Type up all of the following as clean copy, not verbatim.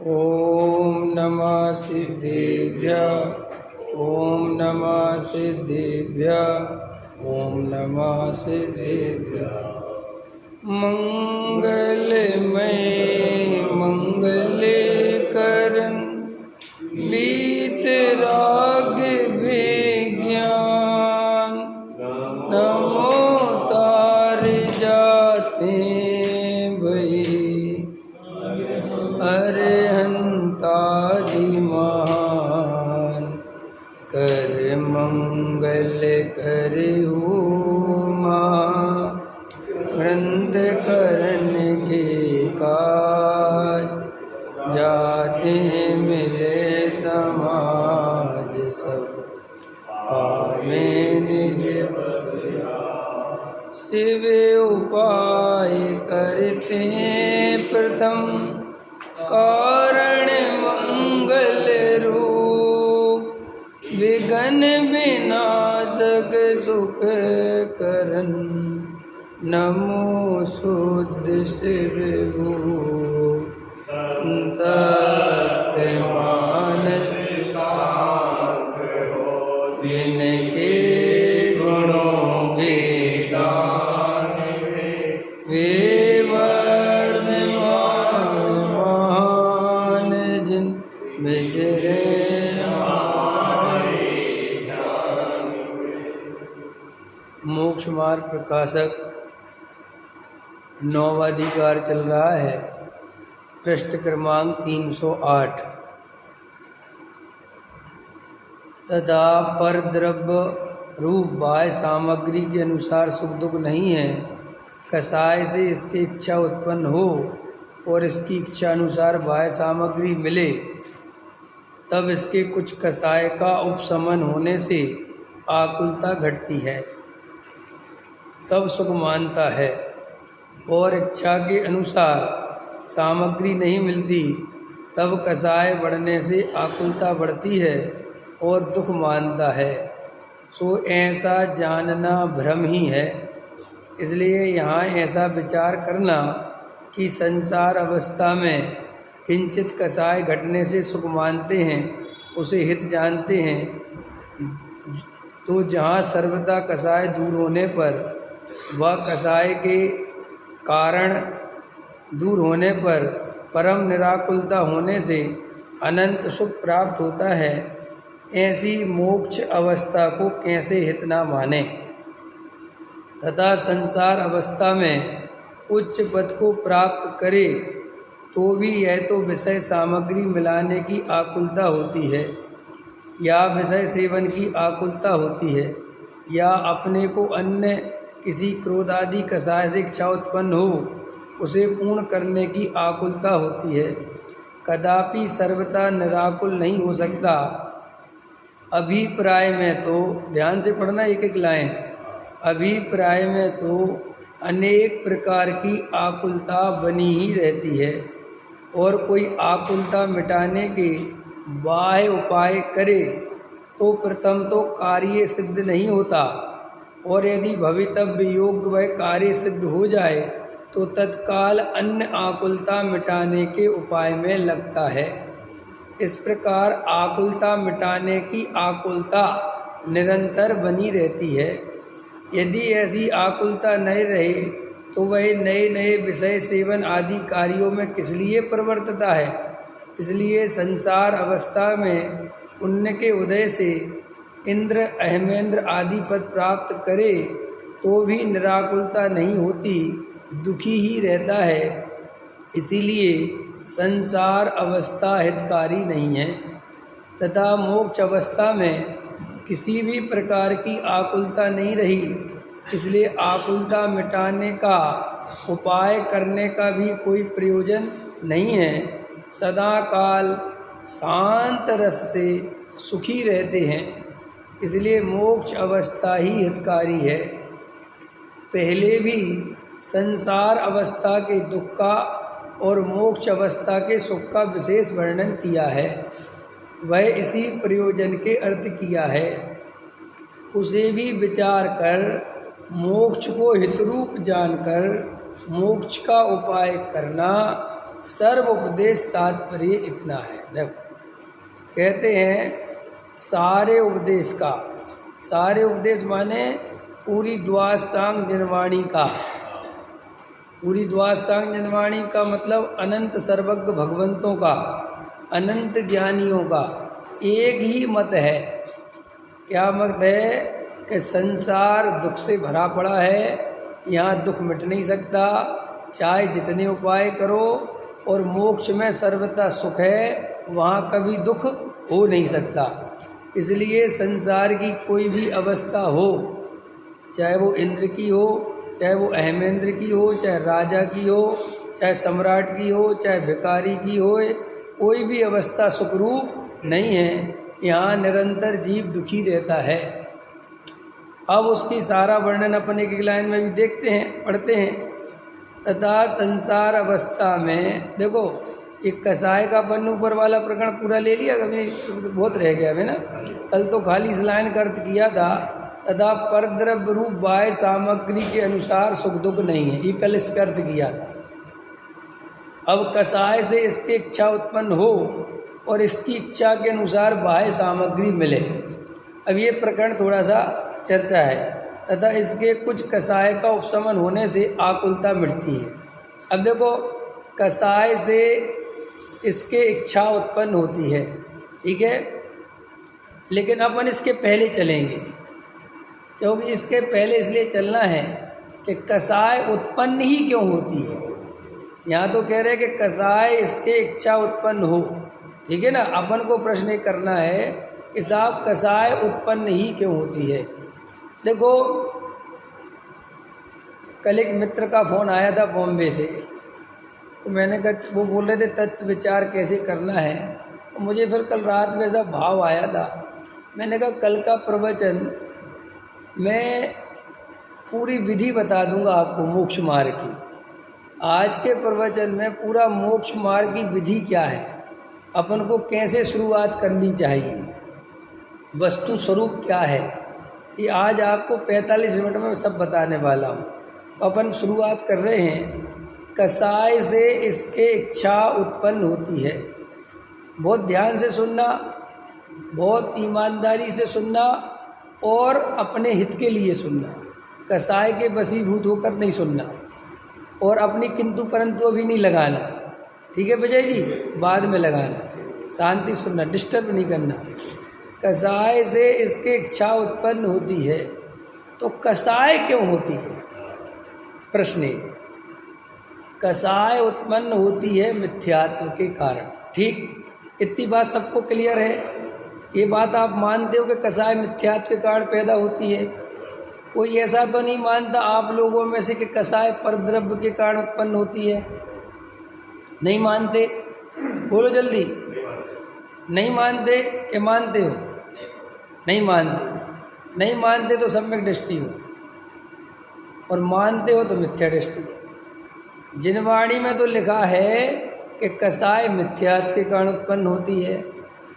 ओम नमः सिद्धेभ्यः। ओम नमः सिद्धेभ्यः। ओम नमः सिद्धेभ्यः। मंगलमय मंगलकरण वीतराग विज्ञान नमो तार जाते भई अरहंतादि महान कर मंगल करहु ग्रंथ करण के काज जाते मिले समाज सब आवे निज शिव उपाय करते प्रथम कारण मंगल रूप विघन विनाशक सुख करन नमो शुद्ध शिव मान जिनके गुणों के गान वे मोक्ष मार्ग प्रकाशक नौवाधिकार चल रहा है। पृष्ठ क्रमांक 308। तथा पर द्रव्य रूप बाह्य सामग्री के अनुसार सुख दुख नहीं है। कसाय से इसकी इच्छा उत्पन्न हो और इसकी इच्छा अनुसार बाह्य सामग्री मिले तब इसके कुछ कसाय का उपशमन होने से आकुलता घटती है, तब सुख मानता है। और इच्छा के अनुसार सामग्री नहीं मिलती तब कसाय बढ़ने से आकुलता बढ़ती है और दुख मानता है। सो ऐसा जानना भ्रम ही है। इसलिए यहाँ ऐसा विचार करना कि संसार अवस्था में किंचित कसाय घटने से सुख मानते हैं, उसे हित जानते हैं, तो जहाँ सर्वदा कसाय दूर होने पर वह कसाय के कारण दूर होने पर परम निराकुलता होने से अनंत सुख प्राप्त होता है। ऐसी मोक्ष अवस्था को कैसे हित न माने। तथा संसार अवस्था में उच्च पद को प्राप्त करे तो भी यह तो विषय सामग्री मिलाने की आकुलता होती है, या विषय सेवन की आकुलता होती है, या अपने को अन्य किसी क्रोध आदि कसाय से इच्छा उत्पन्न हो उसे पूर्ण करने की आकुलता होती है। कदापि सर्वथा निराकुल नहीं हो सकता। अभिप्राय में तो ध्यान से पढ़ना एक एक लाइन। अभिप्राय में तो अनेक प्रकार की आकुलता बनी ही रहती है और कोई आकुलता मिटाने के बाह्य उपाय करे तो प्रथम तो कार्य सिद्ध नहीं होता, और यदि भवितव्य योग्य वह कार्य सिद्ध हो जाए तो तत्काल अन्य आकुलता मिटाने के उपाय में लगता है। इस प्रकार आकुलता मिटाने की आकुलता निरंतर बनी रहती है। यदि ऐसी आकुलता नहीं रहे तो वह नए नए विषय सेवन आदि कार्यों में किस लिए प्रवर्तता है। इसलिए संसार अवस्था में पुण्य के उदय से इंद्र अहमेंद्र आदि पद प्राप्त करे तो भी निराकुलता नहीं होती, दुखी ही रहता है। इसीलिए संसार अवस्था हितकारी नहीं है। तथा मोक्ष अवस्था में किसी भी प्रकार की आकुलता नहीं रही, इसलिए आकुलता मिटाने का उपाय करने का भी कोई प्रयोजन नहीं है। सदा काल शांत रस से सुखी रहते हैं, इसलिए मोक्ष अवस्था ही हितकारी है। पहले भी संसार अवस्था के दुख का और मोक्ष अवस्था के सुख का विशेष वर्णन किया है। वह इसी प्रयोजन के अर्थ किया है। उसे भी विचार कर मोक्ष को हितरूप जानकर मोक्ष का उपाय करना, सर्व उपदेश तात्पर्य इतना है। देखो कहते हैं सारे उपदेश का, सारे उपदेश माने पूरी द्वादशांग जनवाणी का, पूरी द्वादशांग जनवाणी का मतलब अनंत सर्वज्ञ भगवंतों का, अनंत ज्ञानियों का एक ही मत है। क्या मत है? कि संसार दुख से भरा पड़ा है, यहाँ दुख मिट नहीं सकता, चाहे जितने उपाय करो, और मोक्ष में सर्वथा सुख है, वहाँ कभी दुख हो नहीं सकता। इसलिए संसार की कोई भी अवस्था हो, चाहे वो इंद्र की हो, चाहे वो अहमेंद्र की हो, चाहे राजा की हो, चाहे सम्राट की हो, चाहे भिखारी की हो, कोई भी अवस्था सुखरूप नहीं है। यहाँ निरंतर जीव दुखी रहता है। अब उसकी सारा वर्णन अपन एक लाइन में भी देखते हैं, पढ़ते हैं। तथा संसार अवस्था में देखो, एक कसाय का अपन ऊपर वाला प्रकरण पूरा ले लिया, कभी बहुत रह गया है ना, कल तो खाली इस लाइन का अर्थ किया था। तथा परद्रव्य रूप बाह्य सामग्री के अनुसार सुख दुख नहीं है, ये कल इसका अर्थ किया था। अब कसाय से इसकी इच्छा उत्पन्न हो और इसकी इच्छा के अनुसार बाह्य सामग्री मिले, अब ये प्रकरण थोड़ा सा चर्चा है। तथा इसके कुछ कसाय का उपशमन होने से आकुलता मिटती है। अब देखो कसाय से इसके इच्छा उत्पन्न होती है, ठीक है, लेकिन अपन इसके पहले चलेंगे, क्योंकि इसके पहले इसलिए चलना है कि कसाय उत्पन्न ही क्यों होती है। यहाँ तो कह रहे हैं कि कसाय इसके इच्छा उत्पन्न हो, ठीक है ना। अपन को प्रश्न करना है कि साहब कसाय उत्पन्न ही क्यों होती है। देखो कल एक मित्र का फ़ोन आया था बॉम्बे से, तो मैंने कहा, वो बोल रहे थे तत्व विचार कैसे करना है, तो मुझे फिर कल रात में ऐसा भाव आया था। मैंने कहा कल का प्रवचन मैं पूरी विधि बता दूंगा आपको मोक्ष मार्ग की। आज के प्रवचन में पूरा मोक्ष मार्ग की विधि क्या है, अपन को कैसे शुरुआत करनी चाहिए, वस्तु स्वरूप क्या है, ये आज आपको 45 मिनट में सब बताने वाला हूँ। तो अपन शुरुआत कर रहे हैं। कसाय से इसके इच्छा उत्पन्न होती है। बहुत ध्यान से सुनना, बहुत ईमानदारी से सुनना और अपने हित के लिए सुनना। कसाय के वशीभूत होकर नहीं सुनना और अपनी किंतु परंतु अभी नहीं लगाना, ठीक है विजय जी, बाद में लगाना। शांति सुनना, डिस्टर्ब नहीं करना। कसाय से इसके इच्छा उत्पन्न होती है, तो कसाय क्यों होती है? प्रश्न है। कसाय उत्पन्न होती है मिथ्यात्व के कारण, ठीक, इतनी बात सबको क्लियर है। ये बात आप मानते हो कि कसाय मिथ्यात्व के कारण पैदा होती है? कोई ऐसा तो नहीं मानता आप लोगों में से कि कसाय परद्रव्य के कारण उत्पन्न होती है? नहीं मानते? बोलो जल्दी। नहीं मानते कि मानते हो? नहीं मानते। नहीं मानते तो सम्यक दृष्टि हो, और मानते हो तो मिथ्या दृष्टि हो। जिनवाणी में तो लिखा है कि कसाय मिथ्यात्व के कारण उत्पन्न होती है,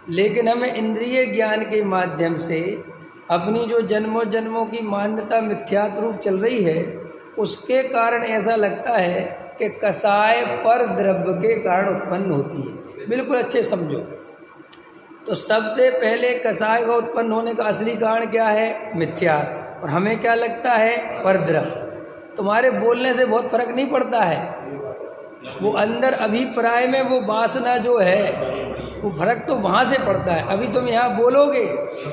लेकिन हमें इंद्रिय ज्ञान के माध्यम से अपनी जो जन्मों जन्मों की मान्यता मिथ्यात्व रूप चल रही है, उसके कारण ऐसा लगता है कि कसाय पर द्रव्य के कारण उत्पन्न होती है। बिल्कुल अच्छे समझो। तो सबसे पहले कसाय का उत्पन्न होने का असली कारण क्या है? मिथ्यात्व। और हमें क्या लगता है? परद्रव्य। तुम्हारे बोलने से बहुत फर्क नहीं पड़ता है, वो अंदर अभिप्राय में वो वासना जो है, वो फर्क तो वहाँ से पड़ता है। अभी तुम यहाँ बोलोगे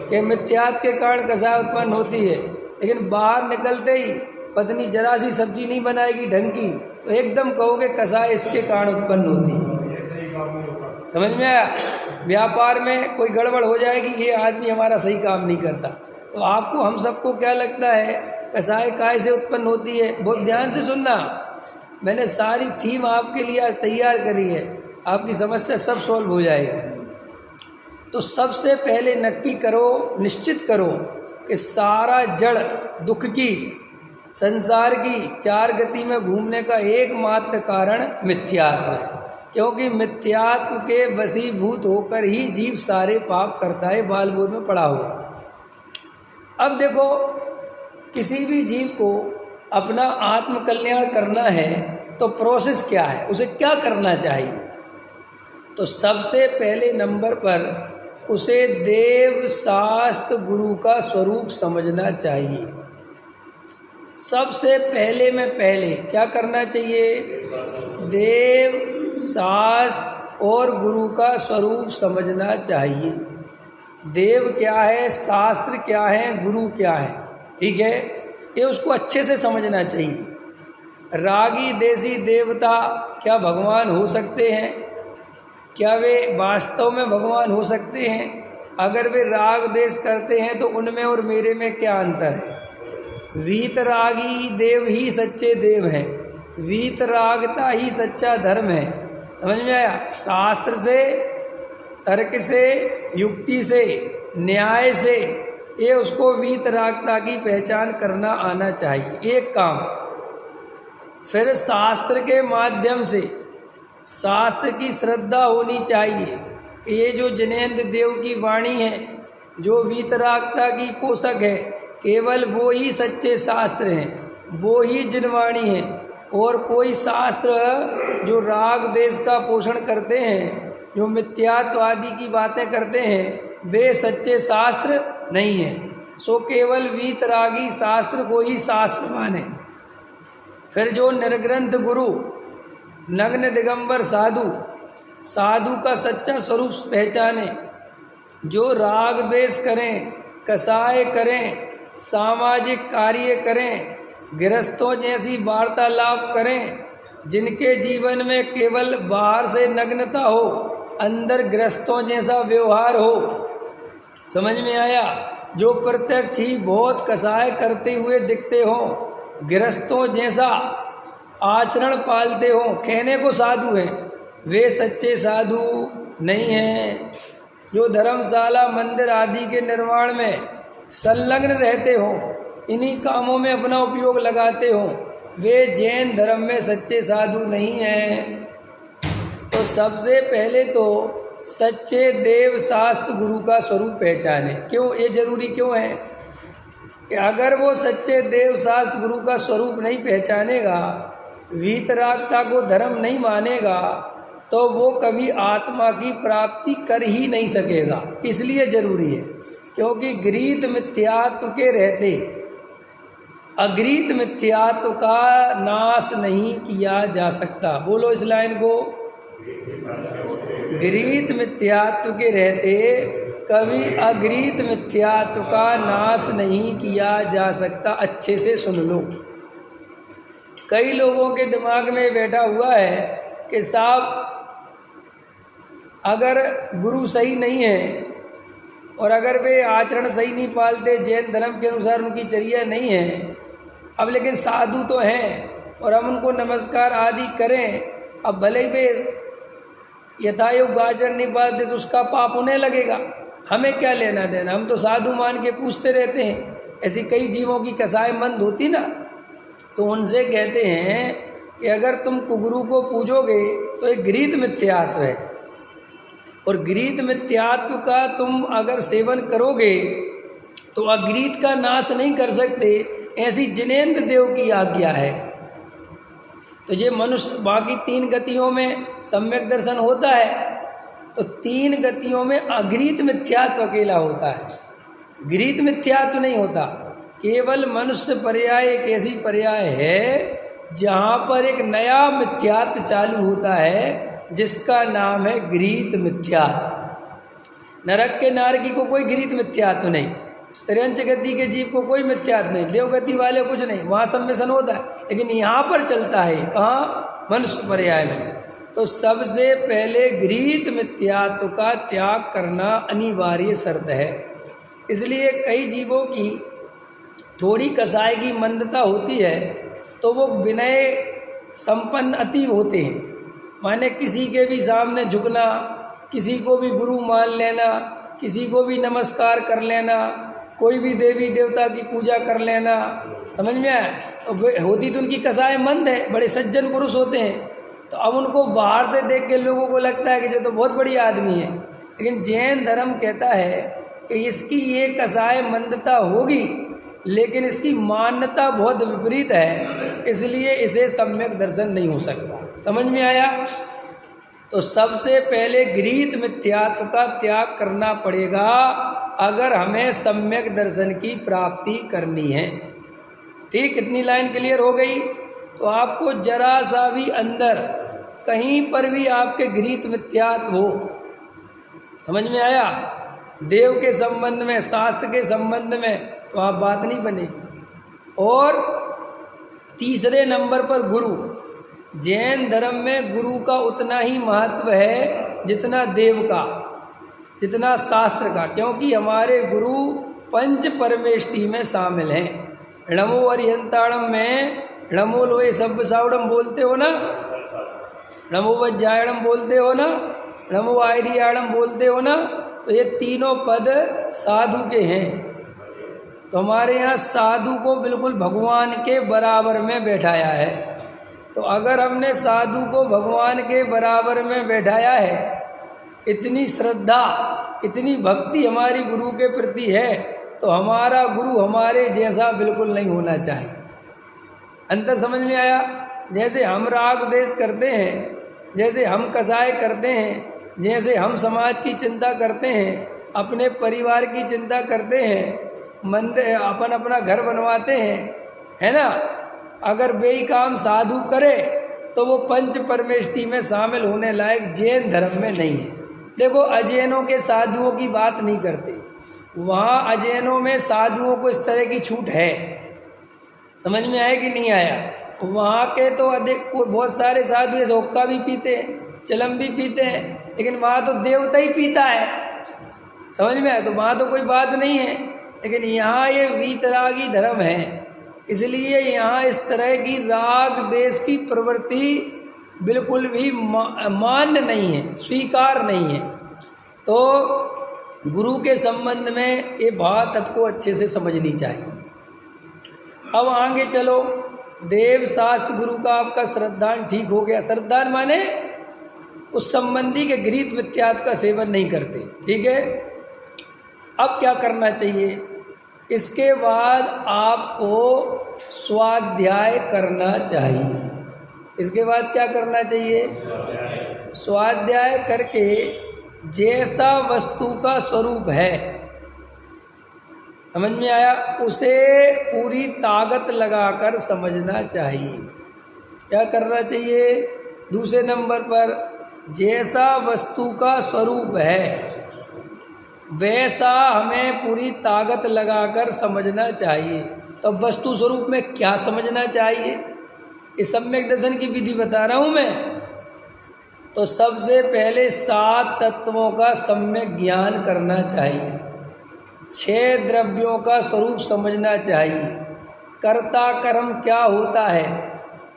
कि मिथ्यात्व के कारण कसाय उत्पन्न होती है, लेकिन बाहर निकलते ही पत्नी जरा सी सब्जी नहीं बनाएगी ढंग की, तो एकदम कहोगे कसाय इसके कारण उत्पन्न होती है। समझ में आया? व्यापार में कोई गड़बड़ हो जाएगी, ये आदमी हमारा सही काम नहीं करता। तो आपको, हम सबको क्या लगता है कसाय काय से उत्पन्न होती है? बहुत ध्यान से सुनना, मैंने सारी थीम आपके लिए आज तैयार करी है, आपकी समस्या सब सॉल्व हो जाएगा। तो सबसे पहले नक्की करो, निश्चित करो कि सारा जड़ दुख की, संसार की चार गति में घूमने का एकमात्र कारण मिथ्यात्व है, क्योंकि मिथ्यात्व के वशीभूत होकर ही जीव सारे पाप करता है, बाल बोध में पड़ा हुआ। अब देखो, किसी भी जीव को अपना आत्म कल्याण करना है तो प्रोसेस क्या है, उसे क्या करना चाहिए? तो सबसे पहले नंबर पर उसे देव शास्त्र गुरु का स्वरूप समझना चाहिए। सबसे पहले में पहले क्या करना चाहिए? देव शास्त्र और गुरु का स्वरूप समझना चाहिए। देव क्या है, शास्त्र क्या है, गुरु क्या है, ठीक है, ये उसको अच्छे से समझना चाहिए। रागी देसी देवता क्या भगवान हो सकते हैं? क्या वे वास्तव में भगवान हो सकते हैं? अगर वे राग देश करते हैं तो उनमें और मेरे में क्या अंतर है? वीतरागी देव ही सच्चे देव हैं, वीतरागता ही सच्चा धर्म है। समझ में आया? शास्त्र से, तर्क से, युक्ति से, न्याय से ये उसको वीतरागता की पहचान करना आना चाहिए, एक काम। फिर शास्त्र के माध्यम से शास्त्र की श्रद्धा होनी चाहिए। ये जो जिनेंद्र देव की वाणी है, जो वीतरागता की पोषक है, केवल वो ही सच्चे शास्त्र हैं, वो ही जिनवाणी है। और कोई शास्त्र जो राग देश का पोषण करते हैं, जो मिथ्यात्वादी की बातें करते हैं, वे सच्चे शास्त्र नहीं हैं। सो केवल वीतरागी शास्त्र को ही शास्त्र माने। फिर जो निर्ग्रंथ गुरु, नग्न दिगंबर साधु, साधु का सच्चा स्वरूप पहचाने, जो राग द्वेष करें, कसाय करें, सामाजिक कार्य करें, गृहस्थों जैसी वार्तालाप करें, जिनके जीवन में केवल बाहर से नग्नता हो, अंदर गृहस्थों जैसा व्यवहार हो। समझ में आया? जो प्रत्यक्ष ही बहुत कसाय करते हुए दिखते हो, गृहस्थों जैसा आचरण पालते हो, कहने को साधु हैं, वे सच्चे साधु नहीं हैं। जो धर्मशाला मंदिर आदि के निर्माण में संलग्न रहते हो, इन्हीं कामों में अपना उपयोग लगाते हो, वे जैन धर्म में सच्चे साधु नहीं हैं। तो सबसे पहले तो सच्चे देव शास्त्र गुरु का स्वरूप पहचाने। क्यों ये जरूरी क्यों है? कि अगर वो सच्चे देव शास्त्र गुरु का स्वरूप नहीं पहचानेगा, वीतरागता को धर्म नहीं मानेगा, तो वो कभी आत्मा की प्राप्ति कर ही नहीं सकेगा। इसलिए जरूरी है, क्योंकि गृहीत मिथ्यात्व के रहते अगृहीत मिथ्यात्व का नाश नहीं किया जा सकता। बोलो इस लाइन को। गृहीत मिथ्यात्व के रहते कभी अगृहीत मिथ्यात्व का नाश नहीं किया जा सकता। अच्छे से सुन लो। कई लोगों के दिमाग में बैठा हुआ है कि साहब अगर गुरु सही नहीं है और अगर वे आचरण सही नहीं पालते, जैन धर्म के अनुसार उनकी चर्या नहीं है, अब लेकिन साधु तो हैं और हम उनको नमस्कार आदि करें, अब भले ही वे यथायोग्य आचरण नहीं पालते तो उसका पाप उन्हें लगेगा, हमें क्या लेना देना, हम तो साधु मान के पूछते रहते हैं। ऐसी कई जीवों की कसाय मंद होती ना, तो उनसे कहते हैं कि अगर तुम कुगुरु को पूजोगे तो एक गृहीत मिथ्यात्व है, और गृहीत मिथ्यात्व का तुम अगर सेवन करोगे तो अगृहीत का नाश नहीं कर सकते, ऐसी जिनेंद्र देव की आज्ञा है। तो ये मनुष्य बाकी तीन गतियों में सम्यक दर्शन होता है, तो तीन गतियों में अगृहीत मिथ्यात्व अकेला होता है, गृहीत मिथ्यात्व नहीं होता। केवल मनुष्य पर्याय एक ऐसी पर्याय है जहाँ पर एक नया मिथ्यात्व चालू होता है, जिसका नाम है गृहीत मिथ्यात्व। नरक के नारकी को कोई गृहीत मिथ्यात्व नहीं, त्रियंच गति के जीव को कोई मिथ्यात्व नहीं, देवगति वाले कुछ नहीं, वहाँ सम्मिशन होता है, लेकिन यहाँ पर चलता है कहाँ? मनुष्य पर्याय में। तो सबसे पहले गृहीत मिथ्यात्व का त्याग करना अनिवार्य शर्त है। इसलिए कई जीवों की थोड़ी कसाय की मंदता होती है तो वो विनय संपन्न अति होते हैं, माने किसी के भी सामने झुकना, किसी को भी गुरु मान लेना, किसी को भी नमस्कार कर लेना, कोई भी देवी देवता की पूजा कर लेना। समझ में आया? तो होती तो उनकी कसाय मंद है, बड़े सज्जन पुरुष होते हैं, तो अब उनको बाहर से देख के लोगों को लगता है कि ये तो बहुत बड़ी आदमी है, लेकिन जैन धर्म कहता है कि इसकी ये कसाय मंदता होगी लेकिन इसकी मान्यता बहुत विपरीत है, इसलिए इसे सम्यक दर्शन नहीं हो सकता। समझ में आया? तो सबसे पहले गृहीत मिथ्यात्व का त्याग करना पड़ेगा अगर हमें सम्यक दर्शन की प्राप्ति करनी है। ठीक, इतनी लाइन क्लियर हो गई? तो आपको जरा सा भी अंदर कहीं पर भी आपके गृहीत मिथ्यात्व हो, समझ में आया, देव के संबंध में, शास्त्र के संबंध में, तो आप बात नहीं बनेगी। और तीसरे नंबर पर गुरु। जैन धर्म में गुरु का उतना ही महत्व है जितना देव का, जितना शास्त्र का, क्योंकि हमारे गुरु पंच परमेष्टि में शामिल हैं। णमो अरिहंताणम में णमो लोए सब्ब सावड़म बोलते हो ना, नमो वज्जायणम बोलते हो ना, नमो आयरियाणम बोलते हो ना, तो ये तीनों पद साधु के हैं। तो हमारे यहाँ साधु को बिल्कुल भगवान के बराबर में बैठाया है। तो अगर हमने साधु को भगवान के बराबर में बैठाया है, इतनी श्रद्धा, इतनी भक्ति हमारी गुरु के प्रति है, तो हमारा गुरु हमारे जैसा बिल्कुल नहीं होना चाहिए। अंतर समझ में आया? जैसे हम राग द्वेष करते हैं, जैसे हम कसाय करते हैं, जैसे हम समाज की चिंता करते हैं, अपने परिवार की चिंता करते हैं, मंदिर अपन अपना घर बनवाते हैं, है ना, अगर बेई काम साधु करे तो वो पंच परमेष्टि में शामिल होने लायक जैन धर्म में नहीं है। देखो, अजैनों के साधुओं की बात नहीं करते, वहाँ अजैनों में साधुओं को इस तरह की छूट है। समझ में आया कि नहीं आया? वहाँ के तो अधिक बहुत सारे साधु ऐसे हुक्का भी पीते हैं, चिलम भी पीते हैं, लेकिन वहाँ तो देवता ही पीता है। समझ में आया? तो वहाँ तो कोई बात नहीं है। लेकिन यहाँ ये वीतरागी धर्म है, इसलिए यहाँ इस तरह की राग देश की प्रवृत्ति बिल्कुल भी मान्य नहीं है, स्वीकार नहीं है। तो गुरु के संबंध में ये बात आपको अच्छे से समझनी चाहिए। अब आगे चलो, देव शास्त्र गुरु का आपका श्रद्धान ठीक हो गया। श्रद्धान माने उस संबंधी के गृहीत मिथ्यात्व का सेवन नहीं करते, ठीक है। अब क्या करना चाहिए? इसके बाद आपको स्वाध्याय करना चाहिए। इसके बाद क्या करना चाहिए? स्वाध्याय करके जैसा वस्तु का स्वरूप है, समझ में आया, उसे पूरी ताकत लगाकर समझना चाहिए। क्या करना चाहिए? दूसरे नंबर पर, जैसा वस्तु का स्वरूप है वैसा हमें पूरी ताकत लगाकर समझना चाहिए। तो वस्तु स्वरूप में क्या समझना चाहिए? इस सम्यक दर्शन की विधि बता रहा हूँ मैं। तो सबसे पहले 7 तत्वों का सम्यक ज्ञान करना चाहिए, 6 द्रव्यों का स्वरूप समझना चाहिए, कर्ता कर्म क्या होता है,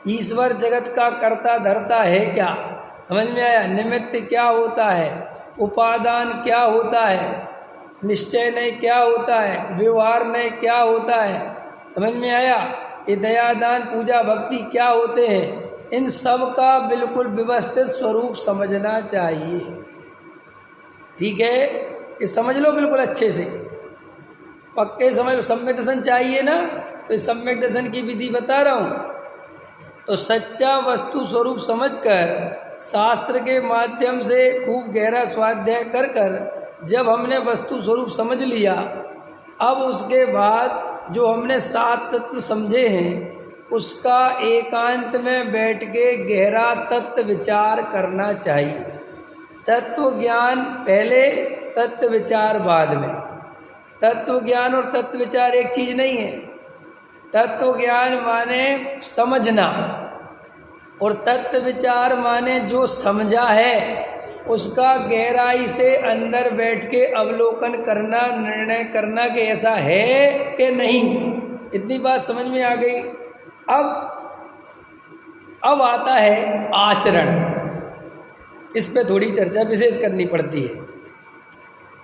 ईश्वर जगत का कर्ता धर्ता है क्या, समझ में आया, निमित्त क्या होता है, उपादान क्या होता है, निश्चय नहीं क्या होता है, व्यवहार नहीं क्या होता है, समझ में आया, ये दयादान पूजा भक्ति क्या होते हैं, इन सब का बिल्कुल व्यवस्थित स्वरूप समझना चाहिए। ठीक है, ये समझ लो बिल्कुल अच्छे से, पक्के समझ लो। सम्यक दर्शन चाहिए ना, तो इस सम्यक दर्शन की विधि बता रहा हूँ। तो सच्चा वस्तु स्वरूप समझकर शास्त्र के माध्यम से खूब गहरा स्वाध्याय कर कर जब हमने वस्तु स्वरूप समझ लिया, अब उसके बाद जो हमने 7 तत्व समझे हैं उसका एकांत में बैठ के गहरा तत्व विचार करना चाहिए। तत्व ज्ञान पहले, तत्व विचार बाद में। तत्व ज्ञान और तत्व विचार एक चीज़ नहीं है। तत्व ज्ञान माने समझना और तत्व विचार माने जो समझा है उसका गहराई से अंदर बैठ के अवलोकन करना, निर्णय करना कि ऐसा है कि नहीं। इतनी बात समझ में आ गई। अब आता है आचरण। इस पे थोड़ी चर्चा विशेष करनी पड़ती है।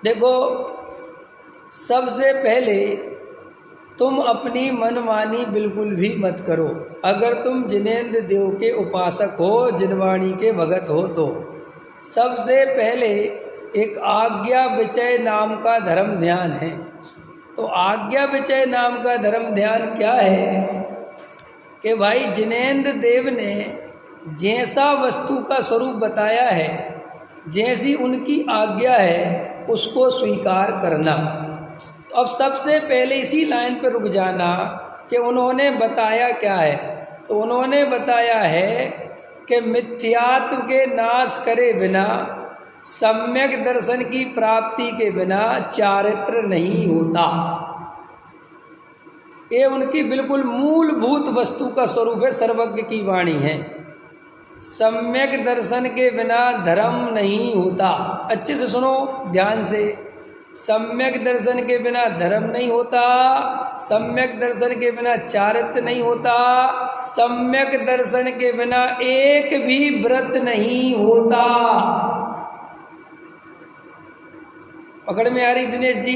देखो, सबसे पहले तुम अपनी मनमानी बिल्कुल भी मत करो। अगर तुम जिनेंद्र देव के उपासक हो, जिनवाणी के भगत हो, तो सबसे पहले एक आज्ञा विचय नाम का धर्म ध्यान है। तो आज्ञा विचय नाम का धर्म ध्यान क्या है कि भाई जिनेंद्र देव ने जैसा वस्तु का स्वरूप बताया है, जैसी उनकी आज्ञा है, उसको स्वीकार करना। तो अब सबसे पहले इसी लाइन पर रुक जाना कि उन्होंने बताया क्या है। तो उन्होंने बताया है कि मिथ्यात्व के नाश करे बिना, सम्यक दर्शन की प्राप्ति के बिना चारित्र नहीं होता। ये उनकी बिल्कुल मूलभूत वस्तु का स्वरूप है, सर्वज्ञ की वाणी है। सम्यक दर्शन के बिना धर्म नहीं होता। अच्छे से सुनो ध्यान से। सम्यक दर्शन के बिना धर्म नहीं होता, सम्यक दर्शन के बिना चारित्र नहीं होता, सम्यक दर्शन के बिना एक भी व्रत नहीं होता। पकड़ में आ रही दिनेश जी?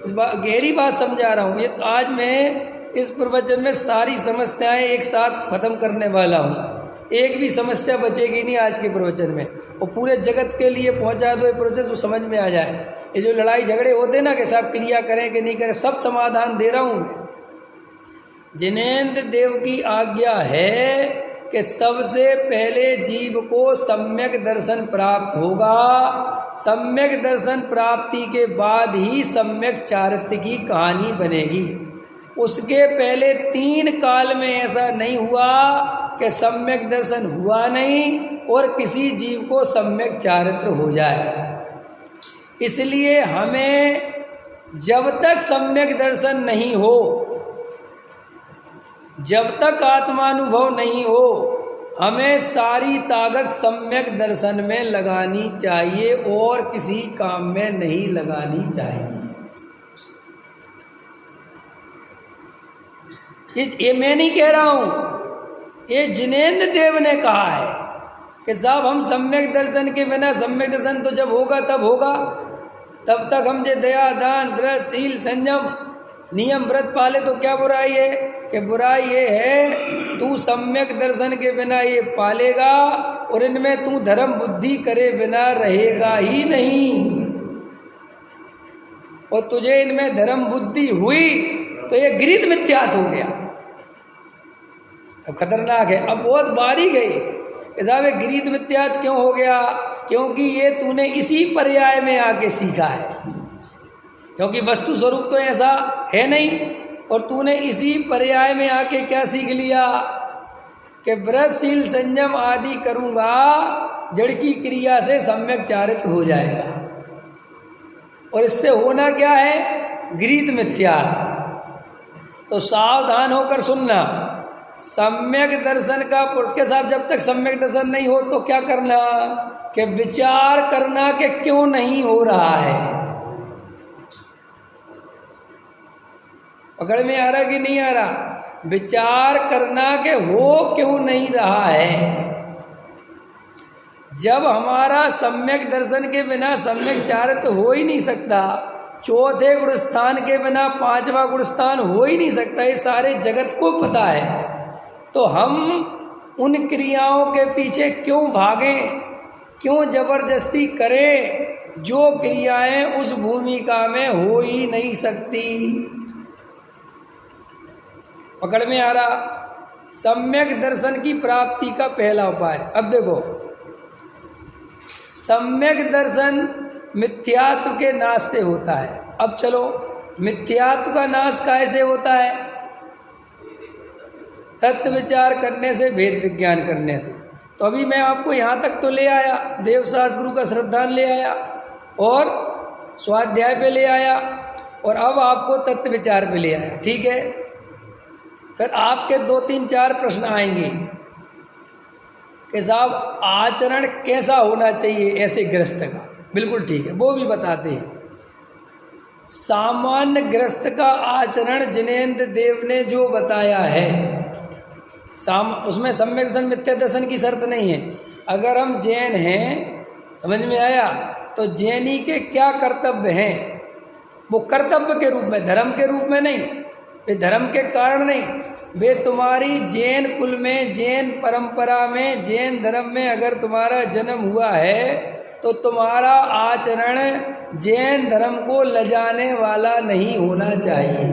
गहरी बात समझा रहा हूँ। ये आज मैं इस प्रवचन में सारी समस्याएं एक साथ खत्म करने वाला हूँ। एक भी समस्या बचेगी नहीं आज के प्रवचन में, और पूरे जगत के लिए पहुंचा दो ये प्रवचन तो समझ में आ जाए। ये जो लड़ाई झगड़े होते ना कि साहब क्रिया करें कि नहीं करें, सब समाधान दे रहा हूँ मैं। जिनेंद्र देव की आज्ञा है कि सबसे पहले जीव को सम्यक दर्शन प्राप्त होगा, सम्यक दर्शन प्राप्ति के बाद ही सम्यक चारित्र की कहानी बनेगी। उसके पहले 3 काल में ऐसा नहीं हुआ कि सम्यक दर्शन हुआ नहीं और किसी जीव को सम्यक चारित्र हो जाए। इसलिए हमें जब तक सम्यक दर्शन नहीं हो, जब तक आत्मानुभव नहीं हो, हमें सारी ताकत सम्यक दर्शन में लगानी चाहिए और किसी काम में नहीं लगानी चाहिए। ये मैं नहीं कह रहा हूँ, ये जिनेंद्र देव ने कहा है कि साहब हम सम्यक दर्शन के बिना, सम्यक दर्शन तो जब होगा तब होगा, तब तक हम जो दया दान व्रत शील संयम नियम व्रत पाले तो क्या बुराई है? कि बुराई ये है तू सम्यक दर्शन के बिना ये पालेगा और इनमें तू धर्म बुद्धि करे बिना रहेगा ही नहीं, और तुझे इनमें धर्म बुद्धि हुई तो ये गृहीत मिथ्यात हो गया। अब खतरनाक है, अब बहुत बारी गई। साहब ये गृहीत मिथ्यात क्यों हो गया? क्योंकि ये तूने इसी पर्याय में आके सीखा है, क्योंकि वस्तु स्वरूप तो ऐसा है नहीं, और तूने इसी पर्याय में आके क्या सीख लिया कि व्रत शील संयम आदि करूँगा, जड़ की क्रिया से सम्यक चारित्र हो जाएगा, और इससे होना क्या है? गृहीत मिथ्यात। तो सावधान होकर सुनना। सम्यक दर्शन का पुरुष के साथ जब तक सम्यक दर्शन नहीं हो तो क्या करना कि विचार करना कि क्यों नहीं हो रहा है। पकड़ में आ रहा कि नहीं आ रहा? विचार करना कि हो क्यों नहीं रहा है। जब हमारा सम्यक दर्शन के बिना सम्यक चारित्र हो ही नहीं सकता, चौथे गुण स्थान के बिना 5वां गुण स्थान हो ही नहीं सकता, ये सारे जगत को पता है। तो हम उन क्रियाओं के पीछे क्यों भागें, क्यों जबरदस्ती करें जो क्रियाएं उस भूमिका में हो ही नहीं सकती। पकड़ में आ रहा? सम्यक दर्शन की प्राप्ति का पहला उपाय। अब देखो, सम्यक दर्शन मिथ्यात्व के नाश से होता है। अब चलो, मिथ्यात्व का नाश कैसे होता है? तत्व विचार करने से, भेद विज्ञान करने से। तो अभी मैं आपको यहाँ तक तो ले आया, देवशास्त्र गुरु का श्रद्धान ले आया और स्वाध्याय पे ले आया, और अब आपको तत्व विचार पे ले आया। ठीक है, फिर आपके 2, 3, 4 प्रश्न आएंगे कि साहब आचरण कैसा होना चाहिए ऐसे गृहस्थ का। बिल्कुल ठीक है, वो भी बताते हैं। सामान्य गृहस्थ का आचरण जिनेंद्र देव ने जो बताया है, उसमें सम्यक दर्शन मिथ्या दर्शन की शर्त नहीं है। अगर हम जैन हैं, समझ में आया, तो जैनी के क्या कर्तव्य हैं, वो कर्तव्य के रूप में, धर्म के रूप में नहीं, वे धर्म के कारण नहीं, वे तुम्हारी जैन कुल में, जैन परंपरा में, जैन धर्म में अगर तुम्हारा जन्म हुआ है तो तुम्हारा आचरण जैन धर्म को लजाने वाला नहीं होना चाहिए।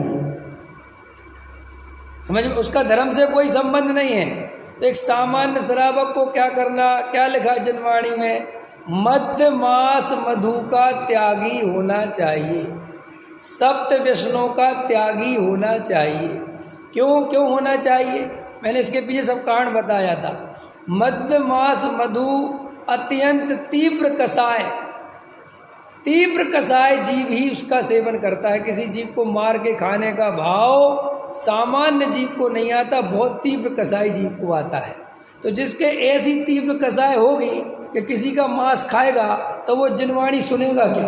समझ में, उसका धर्म से कोई संबंध नहीं है। तो एक सामान्य श्रावक को क्या करना, क्या लिखा है जिनवाणी में, मध्य मास मधु का त्यागी होना चाहिए, सप्त व्यसनों का त्यागी होना चाहिए। क्यों होना चाहिए, मैंने इसके पीछे सब कारण बताया था। मध्य मास मधु अत्यंत तीव्र कसाय जीव ही उसका सेवन करता है। किसी जीव को मार के खाने का भाव सामान्य जीव को नहीं आता, बहुत तीव्र कसाई जीव को आता है। तो जिसके ऐसी तीव्र कसाय होगी कि किसी का मांस खाएगा तो वो जिनवाणी सुनेगा क्या,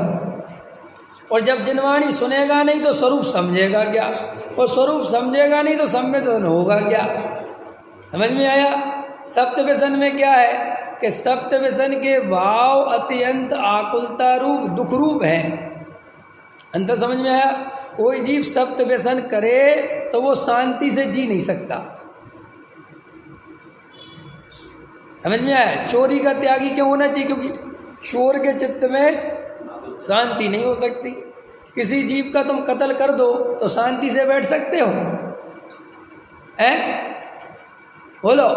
और जब जिनवाणी सुनेगा नहीं तो स्वरूप समझेगा क्या, और स्वरूप समझेगा नहीं तो संवेदन होगा क्या। समझ में आया। सप्त व्यसन में क्या है कि सप्त व्यसन के भाव अत्यंत आकुलता रूप दुख रूप है। अंतर समझ में आया। कोई जीव सप्त व्यसन करे तो वो शांति से जी नहीं सकता। समझ में आया। चोरी का त्यागी क्यों होना चाहिए, क्योंकि चोर के चित्त में शांति नहीं हो सकती। किसी जीव का तुम कत्ल कर दो तो शांति से बैठ सकते हो, हैं? बोलो।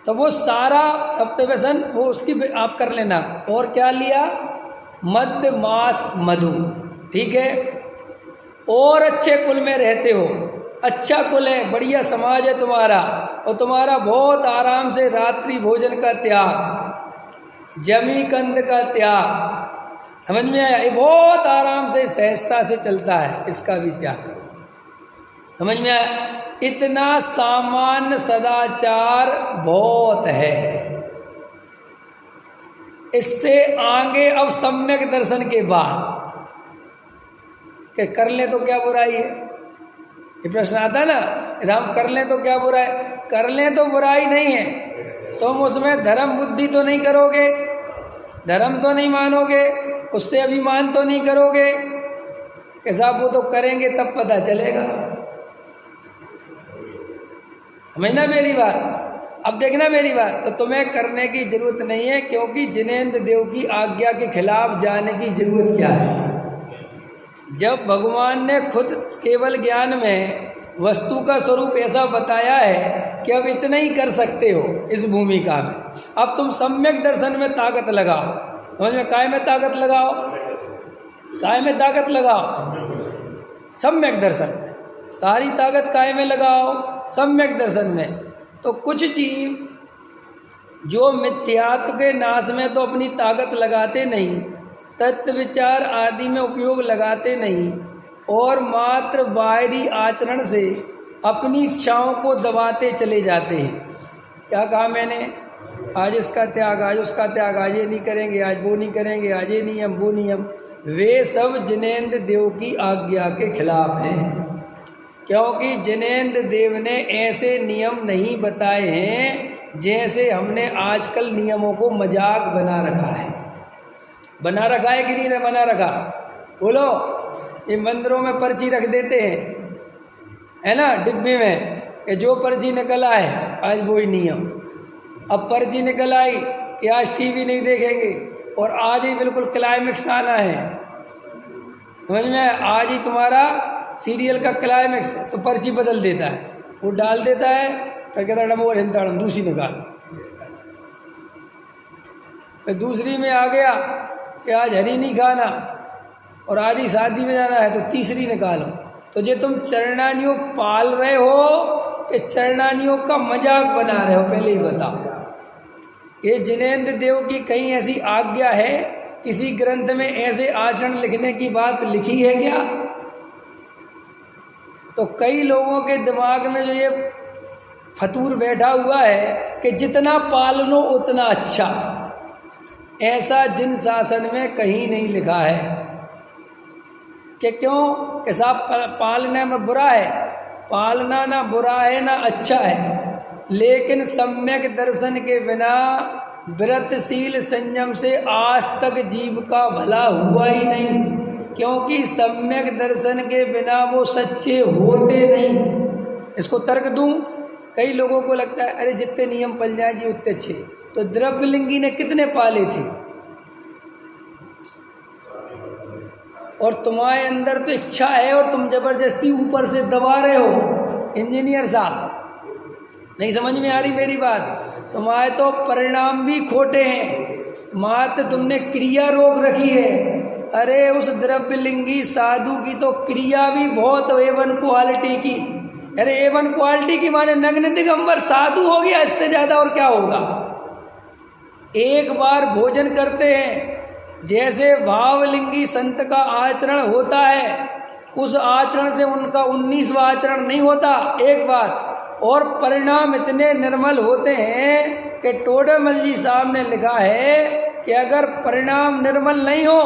तो वो सारा सप्त व्यसन वो उसकी आप कर लेना। और क्या लिया, मध्य मास मधु, ठीक है। और अच्छे कुल में रहते हो, अच्छा कुल है, बढ़िया समाज है तुम्हारा, और तुम्हारा बहुत आराम से रात्रि भोजन का त्याग, जमी कंद का त्याग, समझ में आया, ये बहुत आराम से सहजता से चलता है, इसका भी त्याग करो। समझ में आया। इतना सामान्य सदाचार बहुत है। इससे आगे अब सम्यक दर्शन के बाद कि कर ले तो क्या बुराई है, ये प्रश्न आता ना, हम कर लें तो क्या बुराई, कर लें तो बुराई नहीं है। तुम उसमें धर्म बुद्धि तो नहीं करोगे, धर्म तो नहीं मानोगे, उससे अभिमान तो नहीं करोगे कि साहब वो तो करेंगे तब पता चलेगा। समझना मेरी बात। अब देखना मेरी बात, तो तुम्हें करने की जरूरत नहीं है, क्योंकि जिनेंद्र देव की आज्ञा के खिलाफ जाने की जरूरत क्या है। जब भगवान ने खुद केवल ज्ञान में वस्तु का स्वरूप ऐसा बताया है कि अब इतना ही कर सकते हो इस भूमिका में, अब तुम सम्यक दर्शन में ताकत लगाओ। समझ में, काय में ताकत लगाओ, काय में ताकत लगाओ, सम्यक दर्शन, सारी ताकत काय में लगाओ, सम्यक दर्शन में। तो कुछ जीव जो मिथ्यात्व के नाश में तो अपनी ताकत लगाते नहीं, तत्व विचार आदि में उपयोग लगाते नहीं, और मात्र बाहरी आचरण से अपनी इच्छाओं को दबाते चले जाते हैं। क्या कहा मैंने, आज इसका त्याग, आज उसका त्याग, आज ये नहीं करेंगे, आज वो नहीं करेंगे, आज ये नियम वो नियम, वे सब जिनेंद्र देव की आज्ञा के खिलाफ हैं। क्योंकि जिनेंद्र देव ने ऐसे नियम नहीं बताए हैं जैसे हमने आजकल नियमों को मजाक बना रखा है। बना रखा है कि नहीं बना रखा, बोलो। ये मंदिरों में पर्ची रख देते हैं, है ना, डिब्बे में, कि जो पर्ची निकल आए आज वही नियम। अब पर्ची निकल आई कि आज टीवी नहीं देखेंगे, और आज ही बिल्कुल क्लाइमेक्स आना है। समझ में, आज ही तुम्हारा सीरियल का क्लाइमेक्स, तो पर्ची बदल देता है, वो डाल देता है, फिर कहता है डमोर हिंदाड़म, दूसरी निकाल। फिर दूसरी में आ गया कि आज हरी नहीं खाना, और आज ही शादी में जाना है, तो तीसरी निकालो। तो जो तुम चरणानियों पाल रहे हो कि चरणानियों का मजाक बना रहे हो, पहले ही बताओ। ये जिनेंद्र देव की कहीं ऐसी आज्ञा है, किसी ग्रंथ में ऐसे आचरण लिखने की बात लिखी है क्या? तो कई लोगों के दिमाग में जो ये फतूर बैठा हुआ है कि जितना पाल लो उतना अच्छा, ऐसा जिन शासन में कहीं नहीं लिखा है। कि क्यों कि साहब पालना में बुरा है, पालना ना बुरा है ना अच्छा है, लेकिन सम्यक दर्शन के बिना व्रतशील संयम से आज तक जीव का भला हुआ ही नहीं, क्योंकि सम्यक दर्शन के बिना वो सच्चे होते नहीं। इसको तर्क दूं, कई लोगों को लगता है अरे जितने नियम पल जाए जी उतने अच्छे। तो द्रव्यलिंगी ने कितने पाले थे? और तुम्हारे अंदर तो इच्छा है और तुम जबरदस्ती ऊपर से दबा रहे हो। इंजीनियर साहब, नहीं समझ में आ रही मेरी बात? तुम्हारे तो परिणाम भी खोटे हैं, मात्र तुमने क्रिया रोक रखी है। अरे उस द्रव्यलिंगी साधु की तो क्रिया भी बहुत A1 क्वालिटी की। अरे A1 क्वालिटी की माने नग्न दिगंबर साधु हो गया, इससे ज़्यादा और क्या होगा। एक बार भोजन करते हैं, जैसे भावलिंगी संत का आचरण होता है, उस आचरण से उनका 19वां आचरण नहीं होता। एक बात और, परिणाम इतने निर्मल होते हैं कि टोडेमल जी साहब ने लिखा है कि अगर परिणाम निर्मल नहीं हो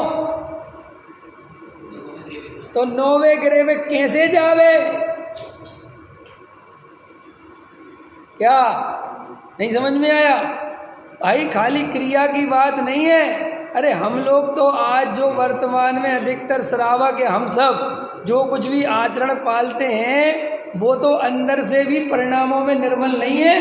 तो 9वें ग्रह में कैसे जावे। क्या नहीं समझ में आया भाई? खाली क्रिया की बात नहीं है। अरे हम लोग तो आज जो वर्तमान में अधिकतर श्रावक है, हम सब जो कुछ भी आचरण पालते हैं वो तो अंदर से भी परिणामों में निर्मल नहीं है।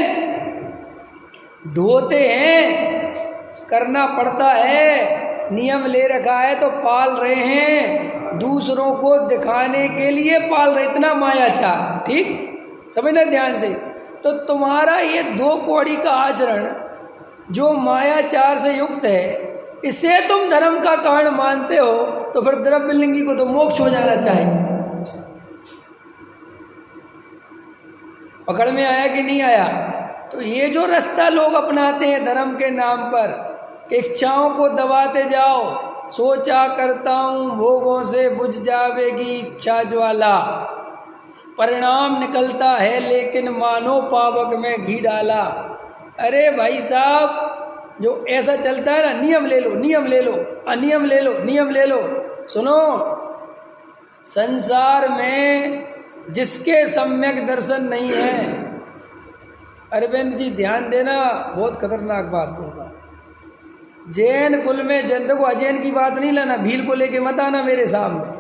ढोते हैं, करना पड़ता है, नियम ले रखा है तो पाल रहे हैं, दूसरों को दिखाने के लिए पाल रहे, इतना मायाचार। ठीक समझना ध्यान से। तो तुम्हारा ये 2 कौड़ी का आचरण जो मायाचार से युक्त है, इसे तुम धर्म का कारण मानते हो, तो फिर द्रव्यलिंगी को तो मोक्ष हो जाना चाहिए। पकड़ में आया कि नहीं आया? तो ये जो रास्ता लोग अपनाते हैं धर्म के नाम पर, इच्छाओं को दबाते जाओ, सोचा करता हूँ भोगों से बुझ जावेगी इच्छा ज्वाला, परिणाम निकलता है लेकिन मानो पावक में घी डाला। अरे भाई साहब, जो ऐसा चलता है ना, नियम ले लो, नियम ले लो, अनियम ले लो, नियम ले लो। सुनो, संसार में जिसके सम्यक दर्शन नहीं है, अरविंद जी ध्यान देना, बहुत खतरनाक बात होगा। जैन कुल में जैन, देखो अजैन की बात नहीं लाना, भील को लेके मत आना मेरे सामने।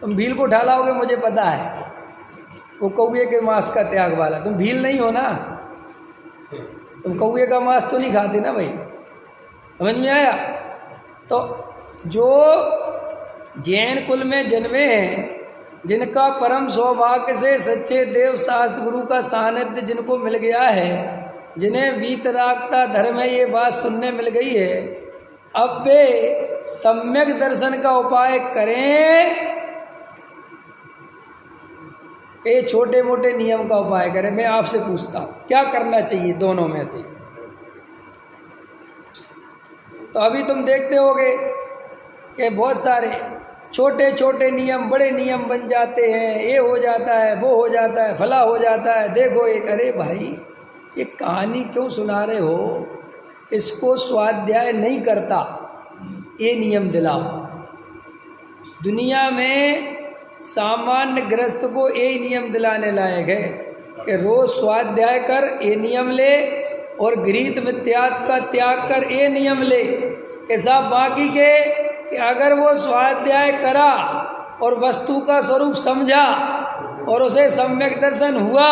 तुम भील को ढालाओगे मुझे पता है, वो कौए के मांस का त्याग वाला। तुम भील नहीं हो ना, तुम कौए का मांस तो नहीं खाते ना भाई, समझ में आया? तो जो जैन कुल में जन्मे हैं, जिनका परम सौभाग्य से सच्चे देव शास्त्र गुरु का सानिध्य जिनको मिल गया है, जिन्हें वीतरागता धर्म है, ये बात सुनने मिल गई है, अब वे सम्यक दर्शन का उपाय करें, ये छोटे मोटे नियम का उपाय करें। मैं आपसे पूछता हूँ क्या करना चाहिए दोनों में से? तो अभी तुम देखते होगे कि बहुत सारे छोटे छोटे नियम बड़े नियम बन जाते हैं, ये हो जाता है, वो हो जाता है, फला हो जाता है। देखो एक, अरे भाई ये कहानी क्यों सुना रहे हो? इसको स्वाध्याय नहीं करता, ये नियम दिलाओ। दुनिया में सामान्य गृहस्थ को यही नियम दिलाने लायक है कि रोज स्वाध्याय कर, ये नियम ले, और घृत मिथ्यात्व का त्याग कर, ये नियम ले। कि साहब बाकी के कि अगर वो स्वाध्याय करा और वस्तु का स्वरूप समझा और उसे सम्यक दर्शन हुआ,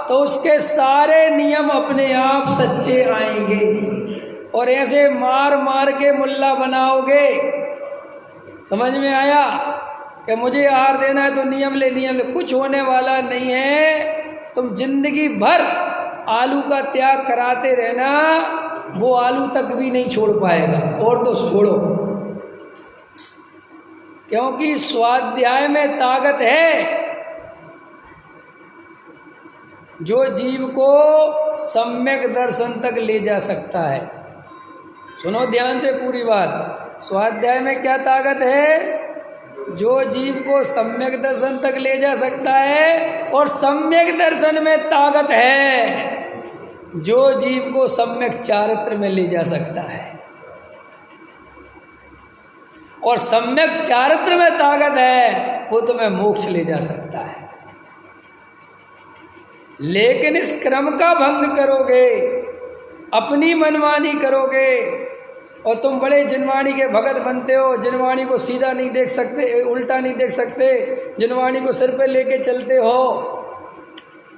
तो उसके सारे नियम अपने आप सच्चे आएंगे। और ऐसे मार मार के मुल्ला बनाओगे, समझ में आया? कि मुझे हार देना है तो नियम ले, नियम ले, कुछ होने वाला नहीं है। तुम जिंदगी भर आलू का त्याग कराते रहना, वो आलू तक भी नहीं छोड़ पाएगा, और तो छोड़ो। क्योंकि स्वाध्याय में ताकत है जो जीव को सम्यक दर्शन तक ले जा सकता है। सुनो ध्यान से पूरी बात, स्वाध्याय में क्या ताकत है? जो जीव को सम्यक दर्शन तक ले जा सकता है, और सम्यक दर्शन में ताकत है जो जीव को सम्यक चारित्र में ले जा सकता है, और सम्यक चारित्र में ताकत है वो तुम्हें मोक्ष ले जा सकता है। लेकिन इस क्रम का भंग करोगे, अपनी मनमानी करोगे, और तुम बड़े जिनवाणी के भगत बनते हो, जिनवाणी को सीधा नहीं देख सकते, उल्टा नहीं देख सकते, जिनवाणी को सिर पे लेके चलते हो,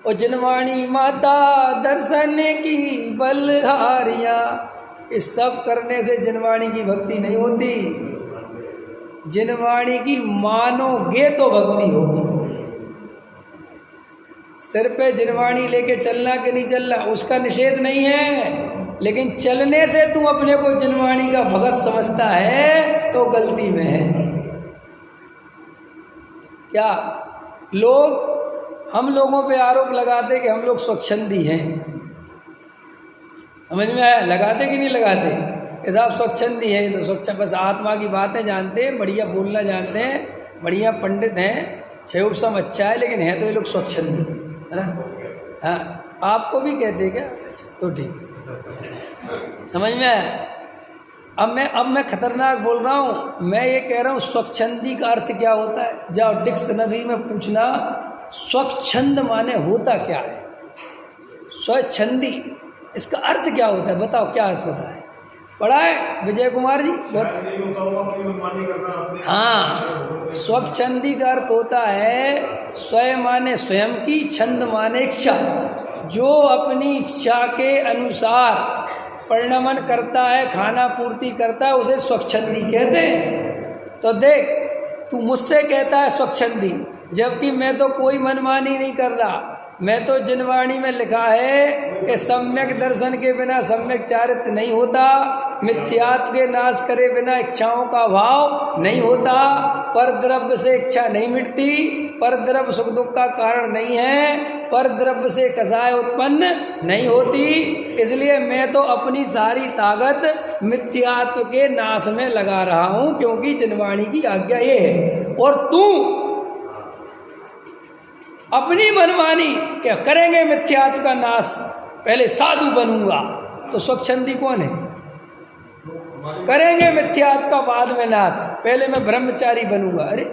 और जिनवाणी माता दर्शन की बलहारियाँ, इस सब करने से जिनवाणी की भक्ति नहीं होती। जिनवाणी की मानोगे तो भक्ति होगी। सिर पे जिनवाणी लेके चलना कि नहीं चलना उसका निषेध नहीं है, लेकिन चलने से तू अपने को जिनवाणी का भगत समझता है तो गलती में है। क्या लोग हम लोगों पे आरोप लगाते कि हम लोग स्वच्छंदी हैं, समझ में आया? लगाते कि नहीं लगाते कि साहब स्वच्छंदी हैं, तो स्वच्छ बस आत्मा की बातें जानते हैं, बढ़िया बोलना जानते हैं, बढ़िया पंडित हैं, छः उपसम अच्छा है, लेकिन है तो ये लोग स्वच्छंदी है ना। हाँ, आपको भी कहते हैं क्या? अच्छा तो ठीक है, समझ में आया? अब मैं खतरनाक बोल रहा हूँ। मैं ये कह रहा हूँ स्वच्छंदी का अर्थ क्या होता है, जाओ डिक्शनरी में पूछना स्वच्छंद माने होता क्या है। स्वच्छंदी इसका अर्थ क्या होता है, बताओ क्या अर्थ होता है? पढ़ा है विजय कुमार जी? हाँ, स्वच्छंदी का अर्थ होता है स्वयं माने स्वयं की, छंद माने इच्छा, जो अपनी इच्छा के अनुसार परिणमन करता है, खाना पूर्ति करता है, उसे स्वच्छंदी कहते हैं। तो देख, तू मुझसे कहता है स्वच्छंदी, जबकि मैं तो कोई मनमानी नहीं कर रहा। मैं तो जिनवाणी में लिखा है कि सम्यक दर्शन के बिना सम्यक चारित्र नहीं होता, मिथ्यात्व के नाश करे बिना इच्छाओं का अभाव नहीं होता, पर द्रव्य से इच्छा नहीं मिटती, पर द्रव्य सुख दुख का कारण नहीं है, पर द्रव्य से कसाय उत्पन्न नहीं होती। इसलिए मैं तो अपनी सारी ताकत मिथ्यात्व के नाश में लगा रहा हूँ, क्योंकि जिनवाणी की आज्ञा ये है। और तू अपनी मनमानी क्या करेंगे मिथ्यात्व का नाश, पहले साधु बनूंगा, तो स्वच्छंदी कौन है? करेंगे मिथ्यात्व का बाद में नाश, पहले मैं ब्रह्मचारी बनूंगा। अरे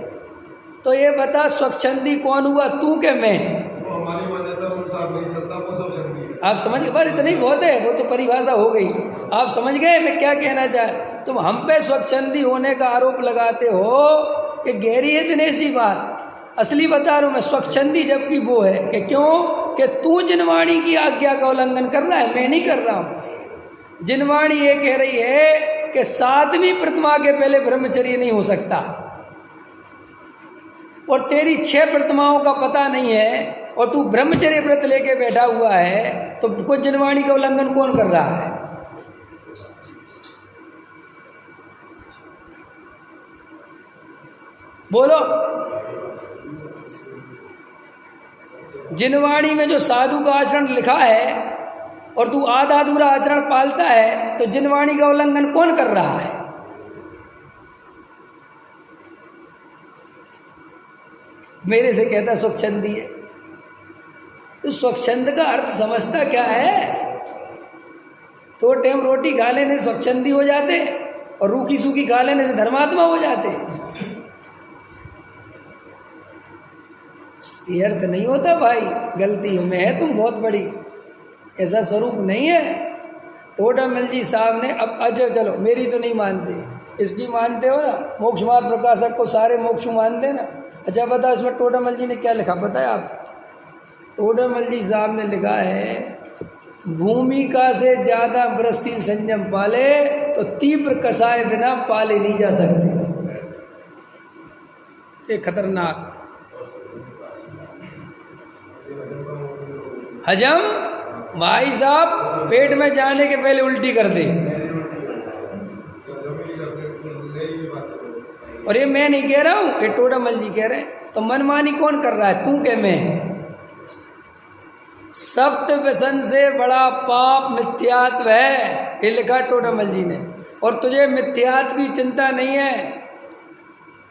तो ये बता स्वच्छंदी कौन हुआ, तू के मैं? हमारी मान्यता अनुसार नहीं चलता वो स्वच्छंदी है। आप समझ गए? बस इतनी बहुत है, वो तो परिभाषा हो गई। आप समझ गए मैं क्या कहना चाहे? तुम हम पे स्वच्छंदी होने का आरोप लगाते हो कि गहरी है दिनेश जी बात। असली बता रहा हूँ मैं, स्वच्छंदी जबकि वो है कि क्यों कि तू जिनवाणी की आज्ञा का उल्लंघन कर रहा है, मैं नहीं कर रहा हूँ। जिनवाणी ये कह रही है कि 7वीं प्रतिमा के पहले ब्रह्मचर्य नहीं हो सकता, और तेरी 6 प्रतिमाओं का पता नहीं है और तू ब्रह्मचर्य व्रत लेके बैठा हुआ है, तो कोई जिनवाणी का उल्लंघन कौन कर रहा है? बोलो। जिनवाणी में जो साधु का आचरण लिखा है और तू आधा अधूरा आचरण पालता है, तो जिनवाणी का उल्लंघन कौन कर रहा है? मेरे से कहता स्वच्छंदी है। तो स्वच्छंद का अर्थ समझता क्या है? तो टाइम रोटी खा लेने से स्वच्छंदी हो जाते और रूखी सूखी खा लेने से धर्मात्मा हो जाते। ये अर्थ नहीं होता भाई, गलती में है तुम बहुत बड़ी, ऐसा स्वरूप नहीं है। टोडामल जी साहब ने अब अच्छा चलो मेरी तो नहीं मानते, इसकी मानते हो ना, मोक्ष मार्ग प्रकाशक को सारे मोक्ष मानते ना। अच्छा बता इसमें टोडामल जी ने क्या लिखा पता है आप? टोडामल जी साहब ने लिखा है, भूमिका से ज़्यादा वृष्टि संयम पाले तो तीव्र कसाय बिना पाले नहीं जा सकते। ये खतरनाक हजम भाई साहब, पेट में जाने के पहले उल्टी कर दे। और ये मैं नहीं कह रहा हूँ, ये टोडामल जी कह रहे हैं। तो मनमानी कौन कर रहा है, तू के मैं? सप्त व्यसन से बड़ा पाप मिथ्यात्व है, ये लिखा टोडामल जी ने। और तुझे मिथ्यात्व की चिंता नहीं है,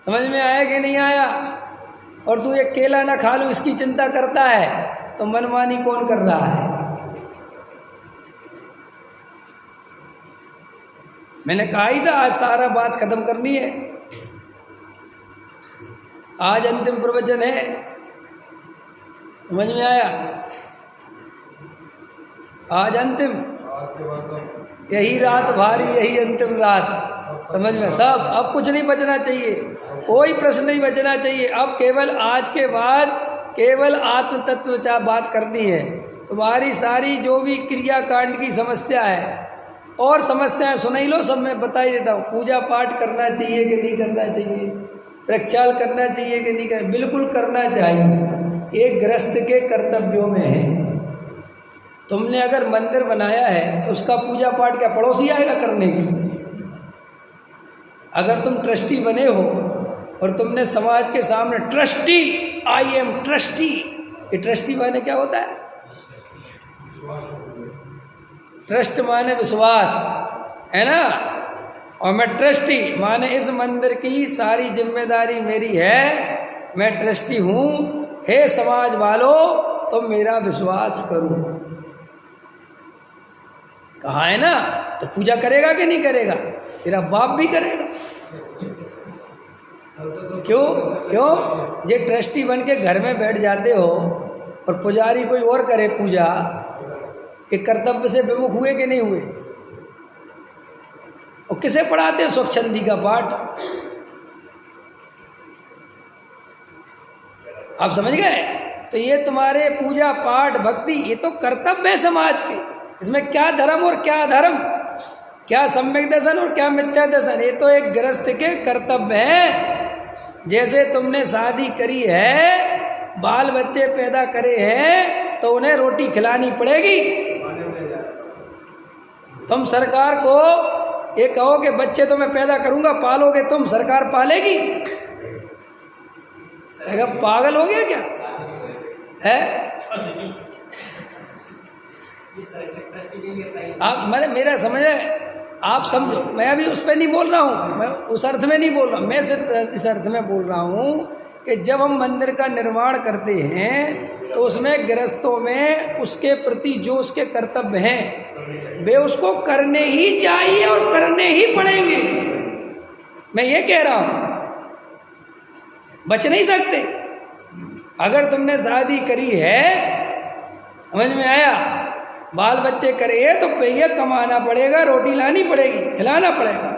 समझ में आया कि नहीं आया? और तू ये केला ना खा लूं इसकी चिंता करता है, तो मनमानी कौन कर रहा है? मैंने कहा ही था आज सारा बात खत्म करनी है, आज अंतिम प्रवचन है, समझ में आया? आज अंतिम, आज के बाद सब यही रात भारी, यही अंतिम रात, समझ में? सब, अब कुछ नहीं बचना चाहिए, कोई प्रश्न नहीं बचना चाहिए। अब केवल आज के बाद केवल आत्म तत्व बात करनी है। तुम्हारी सारी जो भी क्रियाकांड की समस्या है और समस्याएं सुन ही लो, सब मैं बता ही देता हूँ। पूजा पाठ करना चाहिए कि नहीं करना चाहिए, प्रक्षाल करना चाहिए कि नहीं करना, बिल्कुल करना चाहिए, एक गृहस्थ के कर्तव्यों में है। तुमने अगर मंदिर बनाया है तो उसका पूजा पाठ क्या पड़ोसी आएगा करने के लिए? अगर तुम ट्रस्टी बने हो और तुमने समाज के सामने ट्रस्टी, आई एम ट्रस्टी, ये ट्रस्टी माने क्या होता है? ट्रस्ट माने विश्वास, है ना? और मैं ट्रस्टी माने इस मंदिर की सारी जिम्मेदारी मेरी है, मैं ट्रस्टी हूँ। हे समाज वालों, तुम मेरा विश्वास करो। कहा है ना? तो पूजा करेगा कि नहीं करेगा? तेरा बाप भी करेगा। क्यों? ये ट्रस्टी बन के घर में बैठ जाते हो और पुजारी कोई और करे पूजा, ये कर्तव्य से विमुख हुए कि नहीं हुए? और किसे पढ़ाते हो स्वच्छंदी का पाठ? आप समझ गए? तो ये तुम्हारे पूजा पाठ भक्ति, ये तो कर्तव्य है समाज के। इसमें क्या धर्म और क्या अधर्म, क्या सम्यक दर्शन और क्या मिथ्या दर्शन, ये तो एक गृहस्थ के कर्तव्य है। जैसे तुमने शादी करी है, बाल बच्चे पैदा करे हैं, तो उन्हें रोटी खिलानी पड़ेगी। तुम सरकार को ये कहो कि बच्चे तो मैं पैदा करूंगा, पालोगे तुम, सरकार पालेगी? पागल हो गया क्या है? आप मैंने मेरा समझ है, आप समझो, मैं अभी उस पर नहीं बोल रहा हूँ, मैं उस अर्थ में नहीं बोल रहा, मैं सिर्फ इस अर्थ में बोल रहा हूँ कि जब हम मंदिर का निर्माण करते हैं तो उसमें गृहस्थों में उसके प्रति जो उसके कर्तव्य हैं वे उसको करने ही चाहिए और करने ही पड़ेंगे। मैं ये कह रहा हूँ, बच नहीं सकते। अगर तुमने शादी करी है, समझ में आया, बाल बच्चे करे तो भैया कमाना पड़ेगा, रोटी लानी पड़ेगी, खिलाना पड़ेगा।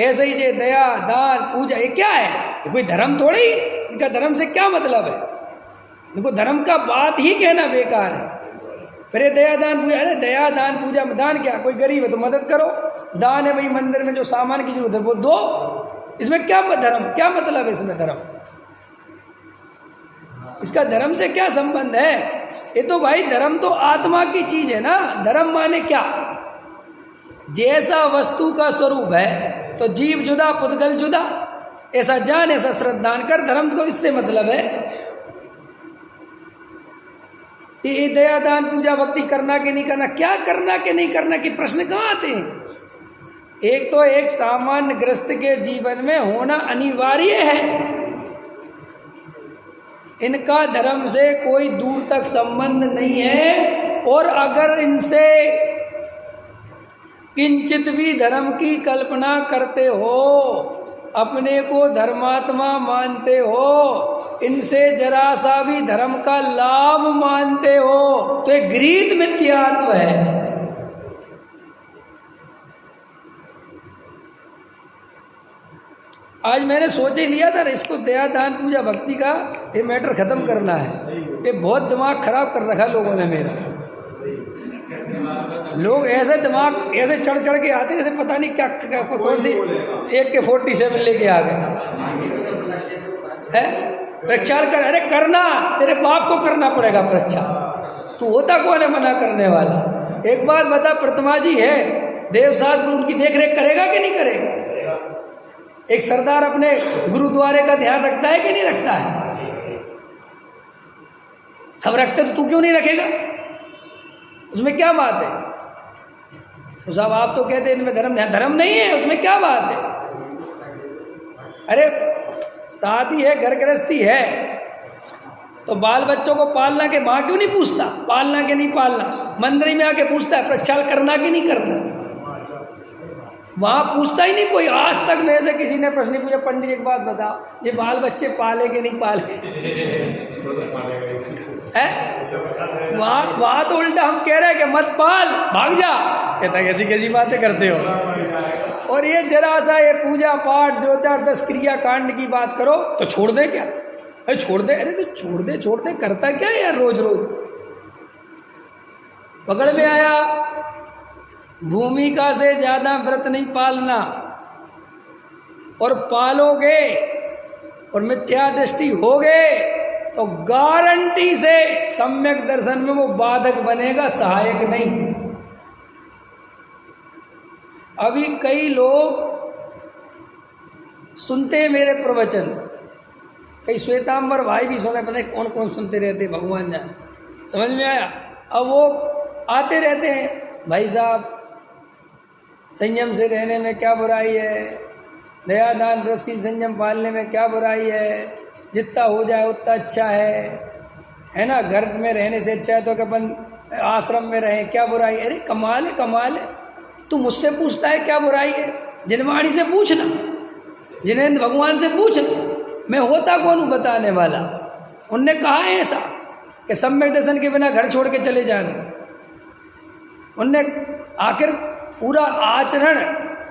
ऐसे ही जे दया दान पूजा, ये क्या है? ये कोई धर्म थोड़ी, इनका धर्म से क्या मतलब है? इनको धर्म का बात ही कहना बेकार है। फिर ये दया दान पूजा, अरे दया दान पूजा में दान क्या? कोई गरीब है तो मदद करो, दान है भाई मंदिर में जो सामान की जरूरत है वो दो। इसमें क्या धर्म, क्या मतलब है इसमें धर्म? इसका धर्म से क्या संबंध है? ये तो भाई धर्म तो आत्मा की चीज है ना। धर्म माने क्या? जैसा वस्तु का स्वरूप है तो जीव जुदा पुद्गल जुदा, ऐसा जान ऐसा श्रद्धान कर। धर्म को इससे मतलब है। ये दया दान पूजा भक्ति करना कि नहीं करना, क्या करना कि नहीं करना कि प्रश्न कहाँ आते हैं? एक तो एक सामान्य गृहस्थ के जीवन में होना अनिवार्य है। इनका धर्म से कोई दूर तक संबंध नहीं है। और अगर इनसे किंचित भी धर्म की कल्पना करते हो, अपने को धर्मात्मा मानते हो, इनसे जरा सा भी धर्म का लाभ मानते हो, तो एक गृहीत मिथ्यात्व है। आज मैंने सोच ही लिया था इसको दया दान पूजा भक्ति का ये मैटर खत्म करना है। ये बहुत दिमाग खराब कर रखा लोगों ने मेरा। लोग ऐसे दिमाग ऐसे चढ़ चढ़ के आते जैसे पता नहीं क्या कौन सी एक के 47 लेके आ गए है। प्रक्षाल कर, अरे करना, तेरे बाप को करना पड़ेगा प्रक्षाल। तू होता कौन है मना करने वाला? एक बात बता, प्रतिमा जी है, देवशास्त्र गुरु उनकी देख रेख करेगा कि नहीं करेगा? एक सरदार अपने गुरुद्वारे का ध्यान रखता है कि नहीं रखता है? सब रखते तो तू क्यों नहीं रखेगा? उसमें क्या बात है? तो साहब आप तो कहते हैं इनमें धर्म नहीं है, उसमें क्या बात है? अरे शादी है, घर गृहस्थी है, तो बाल बच्चों को पालना के माँ क्यों नहीं पूछता? पालना के नहीं पालना मंदिर में आके पूछता है, प्रक्षाल करना कि नहीं करना? वहाँ पूछता ही नहीं कोई। आज तक मेरे से किसी ने प्रश्न पूछा, पंडित एक बात बताओ, ये बाल बच्चे पाले कि नहीं पाले है? वहाँ तो उल्टा हम कह रहे हैं कि मत पाल, भाग जा। कहता कैसी कैसी बातें करते हो? और ये जरा सा ये पूजा पाठ 2 4 10 क्रिया कांड की बात करो तो छोड़ दे क्या? अरे छोड़ दे, अरे तो छोड़ दे करता क्या यार? रोज रोज पकड़ में आया भूमिका से ज़्यादा व्रत नहीं पालना, और पालोगे और मिथ्या दृष्टि होगे तो गारंटी से सम्यक दर्शन में वो बाधक बनेगा, सहायक नहीं। अभी कई लोग सुनते हैं मेरे प्रवचन, कई श्वेतांबर भाई भी सुने, पता नहीं कौन कौन सुनते रहते, भगवान जाने, समझ में आया। अब वो आते रहते हैं, भाई साहब संयम से रहने में क्या बुराई है, दया दान व्रतशील संयम पालने में क्या बुराई है, जितना हो जाए उतना अच्छा है ना, घर में रहने से अच्छा है तो कि अपन आश्रम में रहें, क्या बुराई है। अरे कमाल है, कमाल है। तू मुझसे पूछता है क्या बुराई है, जिनवाणी से पूछना, जिनेंद्र भगवान से पूछना, मैं होता कौन हूँ बताने वाला। उनने कहा है ऐसा कि सम्यक दर्शन के बिना घर छोड़ के चले जाना। उनने आखिर पूरा आचरण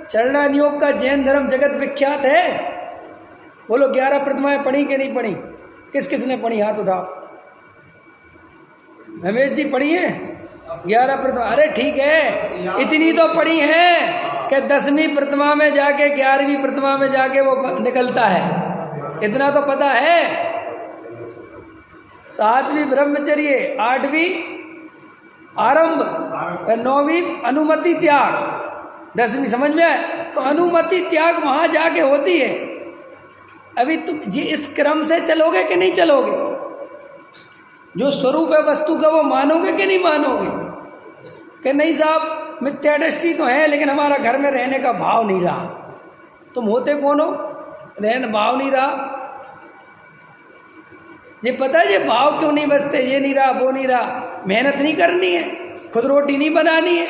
चरणान योग का जैन धर्म जगत विख्यात है। बोलो 11 प्रतिमाएं पढ़ी कि नहीं पढ़ी? किस किस ने पढ़ी, हाथ उठाओ। रमेश जी पढ़ी है 11 प्रतिमा? अरे ठीक है, इतनी तो पढ़ी है कि 10वीं प्रतिमा में जाके 11वीं प्रतिमा में जाके वो निकलता है, इतना तो पता है। 7वीं ब्रह्मचर्य, 8वीं आरंभ, 9वीं अनुमति त्याग, 10वीं, समझ में आए? तो अनुमति त्याग वहाँ जाके होती है। अभी तुम जी इस क्रम से चलोगे कि नहीं चलोगे? जो स्वरूप है वस्तु का वो मानोगे कि नहीं मानोगे? कि नहीं साहब मिथ्या दृष्टि तो है लेकिन हमारा घर में रहने का भाव नहीं रहा। तुम होते कौन हो? रहने भाव नहीं रहा। ये पता है ये भाव क्यों नहीं बसते, ये नहीं रहा वो नहीं रहा, मेहनत नहीं करनी है, खुद रोटी नहीं बनानी है।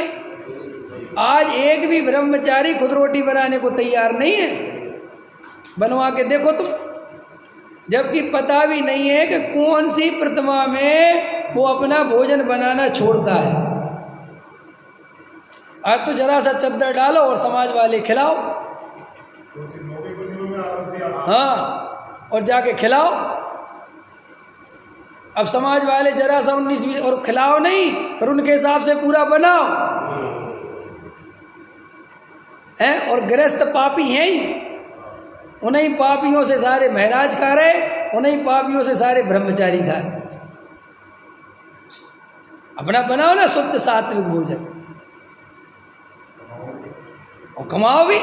आज एक भी ब्रह्मचारी खुद रोटी बनाने को तैयार नहीं है, बनवा के देखो तुम। जबकि पता भी नहीं है कि कौन सी प्रतिमा में वो अपना भोजन बनाना छोड़ता है। आज तो जरा सा चद्दर डालो और समाज वाले खिलाओ, हाँ, और जाके खिलाओ। अब समाज वाले जरा सा 19-20 और खिलाओ नहीं, फिर उनके हिसाब से पूरा बनाओ है। और गृहस्थ पापी हैं ही, उन्हीं पापियों से सारे महाराज खा रहे, उन्हीं पापियों से सारे ब्रह्मचारी खा रहे। अपना बनाओ ना शुद्ध सात्विक भोजन और कमाओ भी,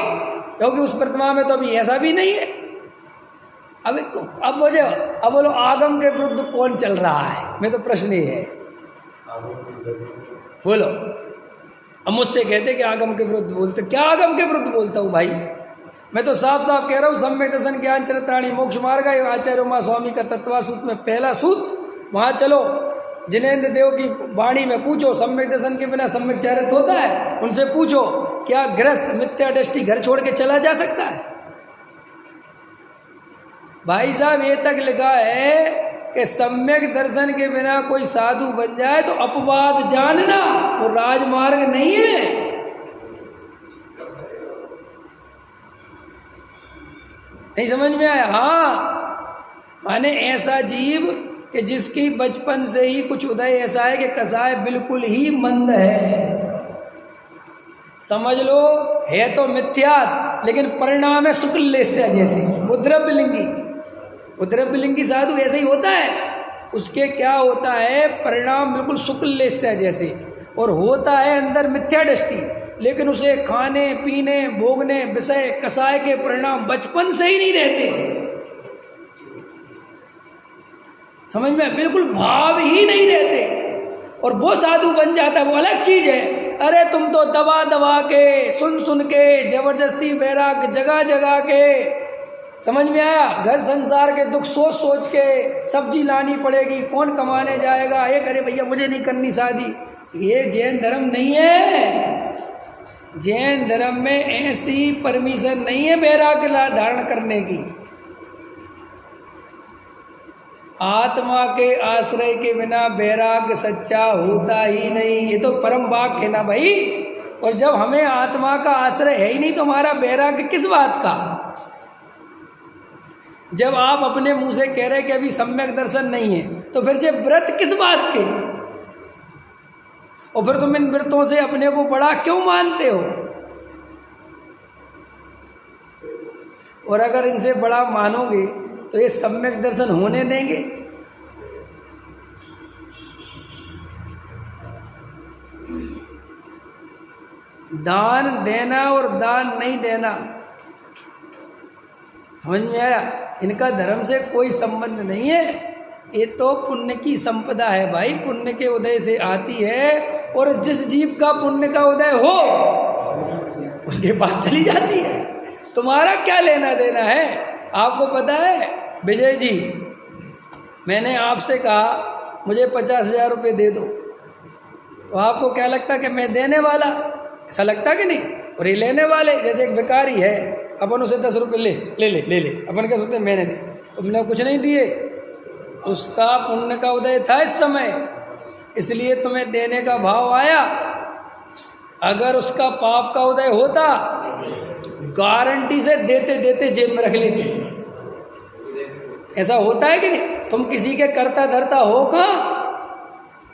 क्योंकि उस प्रतिमा में तो अभी ऐसा भी नहीं है। अब बोलो आगम के विरुद्ध कौन चल रहा है? मैं तो प्रश्न ही है, बोलो। अब मुझसे कहते कि आगम के विरुद्ध बोलते, क्या आगम के विरुद्ध बोलता हूँ भाई? मैं तो साफ साफ कह रहा हूँ, सम्यक दर्शन ज्ञान चरित्राणी मोक्ष मार्ग है, आचार्य उमा स्वामी का तत्वा सूत्र में पहला सूत्र, वहाँ चलो। जिनेंद्र देव की वाणी में पूछो, सम्यक दर्शन के बिना सम्यक चरित्र होता है? उनसे पूछो, क्या गृहस्थ मिथ्या दृष्टि घर छोड़ के चला जा सकता है? भाई साहब ये तक लिखा है कि सम्यक दर्शन के बिना कोई साधु बन जाए तो अपवाद जानना, वो राजमार्ग नहीं है। नहीं समझ में आया? हाँ, माने ऐसा जीव कि जिसकी बचपन से ही कुछ उदय ऐसा है कि कसाय बिल्कुल ही मंद है, समझ लो है तो मिथ्या लेकिन परिणाम है शुक्ल लेस्या जैसे। उद्रव्यलिंगी साधु ऐसे ही होता है, उसके क्या होता है परिणाम बिल्कुल शुक्ल लेस्या जैसे, और होता है अंदर मिथ्या दृष्टि, लेकिन उसे खाने पीने भोगने विषय कसाय के परिणाम बचपन से ही नहीं रहते। समझ में? बिल्कुल भाव ही नहीं रहते, और वो साधु बन जाता है, वो अलग चीज है। अरे तुम तो दबा दबा के, सुन के, जबरदस्ती बैराग जगा जगा के, समझ में आया? घर संसार के दुख सोच सोच के, सब्जी लानी पड़ेगी, कौन कमाने जाएगा, ये करे भैया मुझे नहीं करनी शादी। ये जैन धर्म नहीं है। जैन धर्म में ऐसी परमिशन नहीं है बैराग धारण करने की। आत्मा के आश्रय के बिना बैराग सच्चा होता ही नहीं, ये तो परम वाक्य है ना भाई। और जब हमें आत्मा का आश्रय है ही नहीं तो हमारा बैराग किस बात का? जब आप अपने मुंह से कह रहे कि अभी सम्यक दर्शन नहीं है, तो फिर ये व्रत किस बात के? और फिर तुम इन व्रतों से अपने को बड़ा क्यों मानते हो? और अगर इनसे बड़ा मानोगे तो ये सम्यक दर्शन होने देंगे? दान देना और दान नहीं देना, समझ में आया? इनका धर्म से कोई संबंध नहीं है। ये तो पुण्य की संपदा है भाई, पुण्य के उदय से आती है। और जिस जीव का पुण्य का उदय हो उसके पास चली जाती है। तुम्हारा क्या लेना देना है? आपको पता है विजय जी, मैंने आपसे कहा मुझे 50,000 रुपये दे दो, तो आपको क्या लगता कि मैं देने वाला? ऐसा लगता कि नहीं? और ये लेने वाले, जैसे एक भिखारी है, अपन उसे 10 रुपये ले अपन क्या सोचते मैंने दी, तुमने कुछ नहीं दिए। उसका पुण्य का उदय था इस समय, इसलिए तुम्हें देने का भाव आया। अगर उसका पाप का उदय होता, गारंटी से देते देते जेब में रख लेते। ऐसा होता है कि नहीं? तुम किसी के करता धरता हो कहाँ?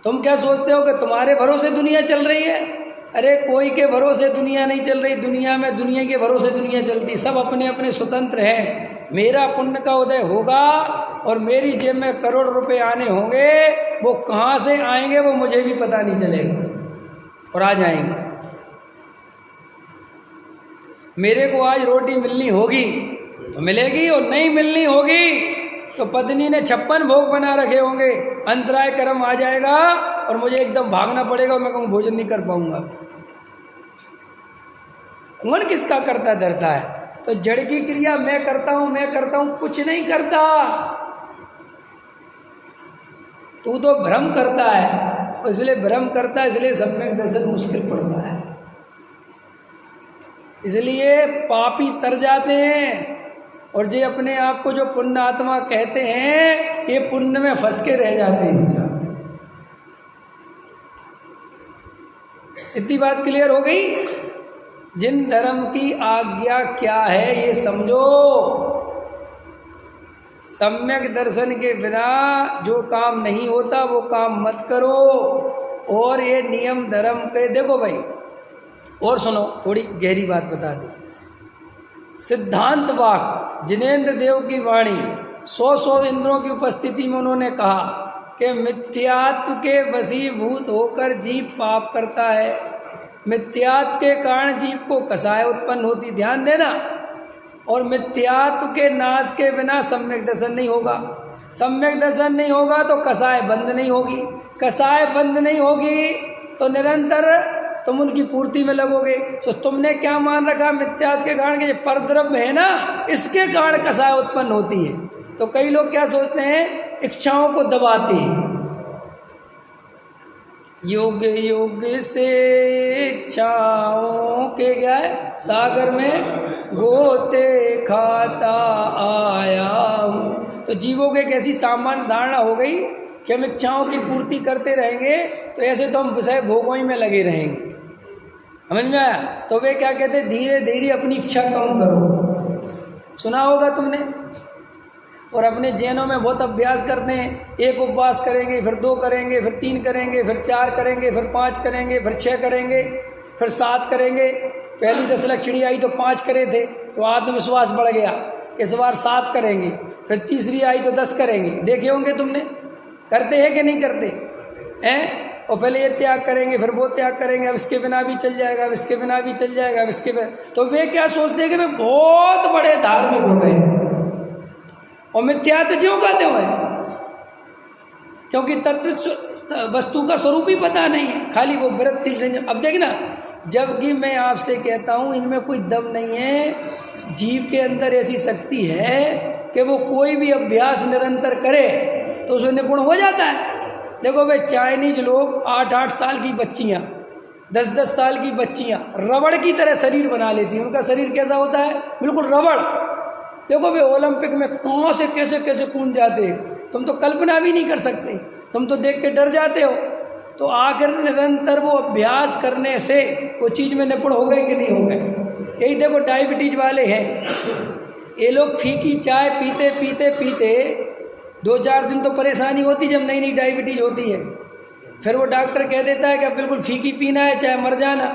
तुम क्या सोचते हो कि तुम्हारे भरोसे दुनिया चल रही है? अरे कोई के भरोसे दुनिया नहीं चल रही। दुनिया में दुनिया के भरोसे दुनिया चलती, सब अपने अपने स्वतंत्र हैं। मेरा पुण्य का उदय होगा और मेरी जेब में करोड़ रुपए आने होंगे। वो कहाँ से आएंगे वो मुझे भी पता नहीं चलेगा, और आ जाएंगे। मेरे को आज रोटी मिलनी होगी तो मिलेगी, और नहीं मिलनी होगी तो पत्नी ने 56 भोग बना रखे होंगे, अंतराय कर्म आ जाएगा और मुझे एकदम भागना पड़ेगा और मैं कहूँ भोजन नहीं कर पाऊंगा। कौन किसका करता धरता है? तो जड़ की क्रिया मैं करता हूँ, कुछ नहीं करता। तू तो भ्रम करता है, इसलिए भ्रम करता है, इसलिए सम्यक दर्शन मुश्किल पड़ता है। इसलिए पापी तर जाते हैं, और जे अपने आप को जो पुण्य आत्मा कहते हैं, ये पुण्य में फंस के रह जाते हैं। इतनी बात क्लियर हो गई? जिन धर्म की आज्ञा क्या है ये समझो। सम्यक दर्शन के बिना जो काम नहीं होता वो काम मत करो। और ये नियम धर्म के देखो भाई, और सुनो, थोड़ी गहरी बात बता दी। सिद्धांत वाक जिनेंद्र देव की वाणी 100 इंद्रों की उपस्थिति में उन्होंने कहा कि मिथ्यात्व के वशीभूत होकर जीव पाप करता है। मिथ्यात्व के कारण जीव को कसाय उत्पन्न होती, ध्यान देना। और मिथ्यात्व के नाश के बिना सम्यक दर्शन नहीं होगा। सम्यक दर्शन नहीं होगा तो कसाय बंद नहीं होगी। कसाय बंद नहीं होगी तो निरंतर तुम उनकी पूर्ति में लगोगे। तो तुमने क्या मान रखा? मिथ्यात्व के कारण के परद्रव्य है ना, इसके कारण कसाय उत्पन्न होती है। तो कई लोग क्या सोचते हैं, इच्छाओं को दबाते हैं। योग योग से इच्छाओं के क्या सागर में गोते खाता आया हूँ। तो जीवों के एक ऐसी सामान्य धारणा हो गई कि हम इच्छाओं की पूर्ति करते रहेंगे तो ऐसे तो हम विषय भोगों ही में लगे रहेंगे। समझ में आया? तो वे क्या कहते हैं, धीरे धीरे अपनी इच्छा कम करो। सुना होगा तुमने। और अपने जैनों में बहुत अभ्यास करते हैं, एक उपवास करेंगे, फिर 2 करेंगे, फिर 3 करेंगे, फिर 4 करेंगे, फिर 5 करेंगे, फिर 6 करेंगे, फिर 7 करेंगे। पहली 10 लक्षणी आई तो 5 करे थे, तो आत्मविश्वास बढ़ गया। इस बार 7 करेंगे, फिर तीसरी आई तो 10 करेंगे। देखे होंगे तुमने, करते हैं कि नहीं करते हैं? और पहले ये त्याग करेंगे, फिर वो त्याग करेंगे, अब इसके बिना भी चल जाएगा, अब इसके बिना भी चल जाएगा, अब इसके बिना। तो वे क्या सोचते हैं कि वे बहुत बड़े धार्मिक हो गए। और मिथ्यात्व क्यों कहते हुए? क्योंकि तत्व वस्तु का स्वरूप ही पता नहीं है, खाली वो व्रत सी संयम। अब देखना, जबकि मैं आपसे कहता हूँ इनमें कोई दम नहीं है। जीव के अंदर ऐसी शक्ति है कि वो कोई भी अभ्यास निरंतर करे तो उसमें निपुण हो जाता है। देखो भाई, चाइनीज लोग 8-8 साल की बच्चियाँ, 10-10 साल की बच्चियाँ रबड़ की तरह शरीर बना लेती हैं। उनका शरीर कैसा होता है? बिल्कुल रबड़। देखो भाई, ओलंपिक में कहाँ से कैसे कैसे कूद जाते हैं, तुम तो कल्पना भी नहीं कर सकते। तुम तो देख के डर जाते हो। तो आखिर निरंतर वो अभ्यास करने से वो चीज़ में निपुण हो गए कि नहीं हो गए? यही देखो डायबिटीज वाले हैं, ये लोग फीकी चाय पीते पीते पीते 2-4 दिन तो परेशानी होती जब नई नई डायबिटीज होती है। फिर वो डॉक्टर कह देता है कि अब बिल्कुल फीकी पीना है चाहे मर जाना।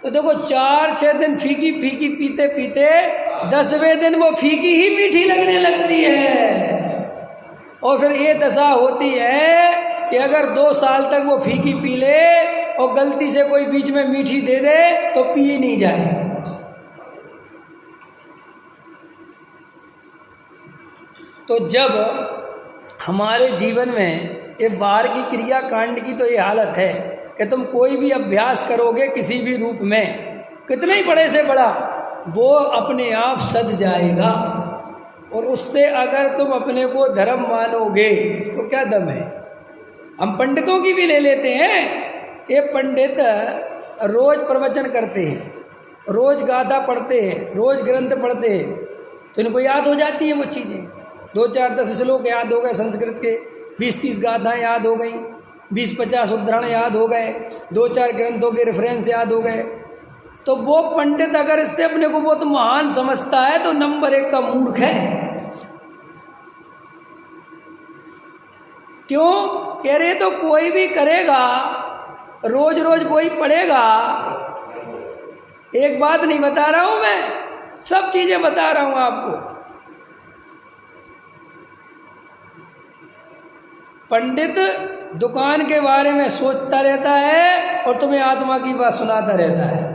तो देखो 4-6 दिन फीकी फीकी पीते पीते 10वें दिन वो फीकी ही मीठी लगने लगती है। और फिर ये दशा होती है कि अगर 2 साल तक वो फीकी पी ले और गलती से कोई बीच में मीठी दे दे तो पी ही नहीं जाए। तो जब हमारे जीवन में ये बाहर की क्रिया कांड की तो ये हालत है कि तुम कोई भी अभ्यास करोगे किसी भी रूप में, कितना ही बड़े से बड़ा, वो अपने आप सद जाएगा। और उससे अगर तुम अपने को धर्म मानोगे तो क्या दम है। हम पंडितों की भी ले लेते हैं। ये पंडित रोज प्रवचन करते हैं, रोज गाथा पढ़ते हैं, रोज ग्रंथ पढ़ते हैं, तो इनको याद हो जाती हैं वो चीज़ें। 2-4-10 श्लोक याद हो गए संस्कृत के, 20-30 गाथाएँ याद हो गई, 20-50 उद्धरण याद हो गए, 2-4 ग्रंथों के रेफरेंस याद हो गए। तो वो पंडित अगर इससे अपने को बहुत महान समझता है तो नंबर 1 का मूर्ख है। क्यों कह रहे? तो कोई भी करेगा, रोज रोज वही पढ़ेगा। एक बात नहीं बता रहा हूं मैं, सब चीजें बता रहा हूं आपको। पंडित दुकान के बारे में सोचता रहता है और तुम्हें आत्मा की बात सुनाता रहता है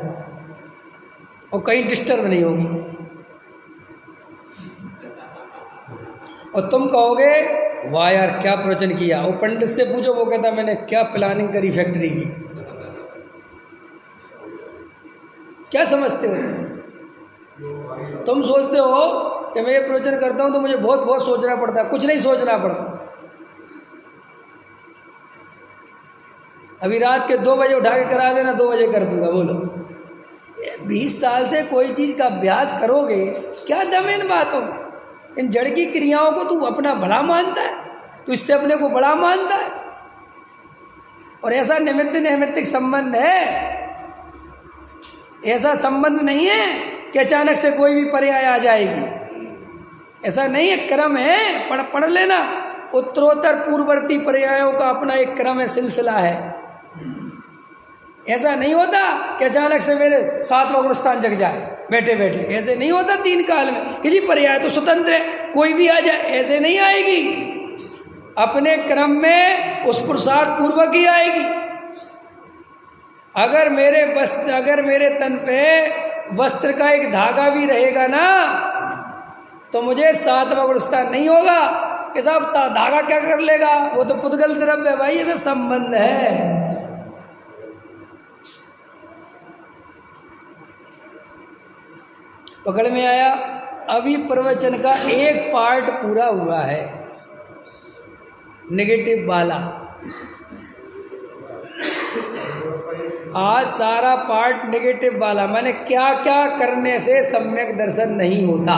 और कहीं डिस्टर्ब नहीं होगी। और तुम कहोगे वाह यार क्या प्रवचन किया। वो पंडित से पूछो, वो कहता मैंने क्या प्लानिंग करी फैक्ट्री की। क्या समझते हो? तुम सोचते हो कि मैं ये प्रवचन करता हूं तो मुझे बहुत बहुत सोचना पड़ता है। कुछ नहीं सोचना पड़ता। अभी रात के 2 बजे उठा के करा देना, 2 बजे कर दूंगा। बोलो 20 साल से कोई चीज़ का अभ्यास करोगे, क्या दम इन बातों में? इन जड़ की क्रियाओं को तू अपना बड़ा मानता है, तू इससे अपने को बड़ा मानता है। और ऐसा निमित्त नैमित्तिक संबंध है, ऐसा संबंध नहीं है कि अचानक से कोई भी पर्याय आ जाएगी। ऐसा नहीं है, क्रम है। पढ़ लेना, उत्तरोत्तर पूर्ववर्ती पर्यायों का अपना एक क्रम है, सिलसिला है। ऐसा नहीं होता कि अचानक से मेरे 7वां गुणस्थान जग जाए बैठे बैठे। ऐसे नहीं होता 3 काल में। किसी पर्याय तो स्वतंत्र है, कोई भी आ जाए, ऐसे नहीं आएगी। अपने क्रम में उस पुरुषार्थ पूर्वक ही आएगी। अगर मेरे तन पे वस्त्र का एक धागा भी रहेगा ना तो मुझे 7वां गुणस्थान नहीं होगा। कि साहब धागा क्या कर लेगा, वो तो पुद्गल द्रव्य है भाई। ऐसा संबंध है। पकड़ में आया? अभी प्रवचन का एक पार्ट पूरा हुआ है, नेगेटिव वाला। आज सारा पार्ट नेगेटिव वाला, मैंने क्या क्या करने से सम्यक दर्शन नहीं होता,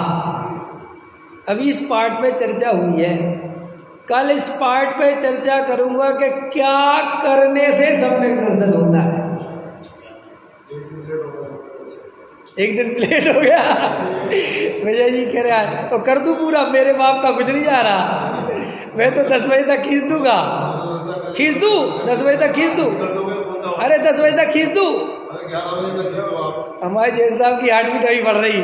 अभी इस पार्ट पे चर्चा हुई है। कल इस पार्ट पे चर्चा करूंगा कि क्या करने से सम्यक दर्शन होता है। एक दिन प्लेट हो गया। विजय जी कह रहा है तो कर दूं पूरा, मेरे बाप का कुछ नहीं जा रहा। मैं तो 10 बजे तक खींच दूंगा, खींच दूं 10 बजे तक खींच दूं। अरे 10 बजे तक खींच दूं। हमारे जैन साहब की हार्ट बीट अभी बढ़ रही।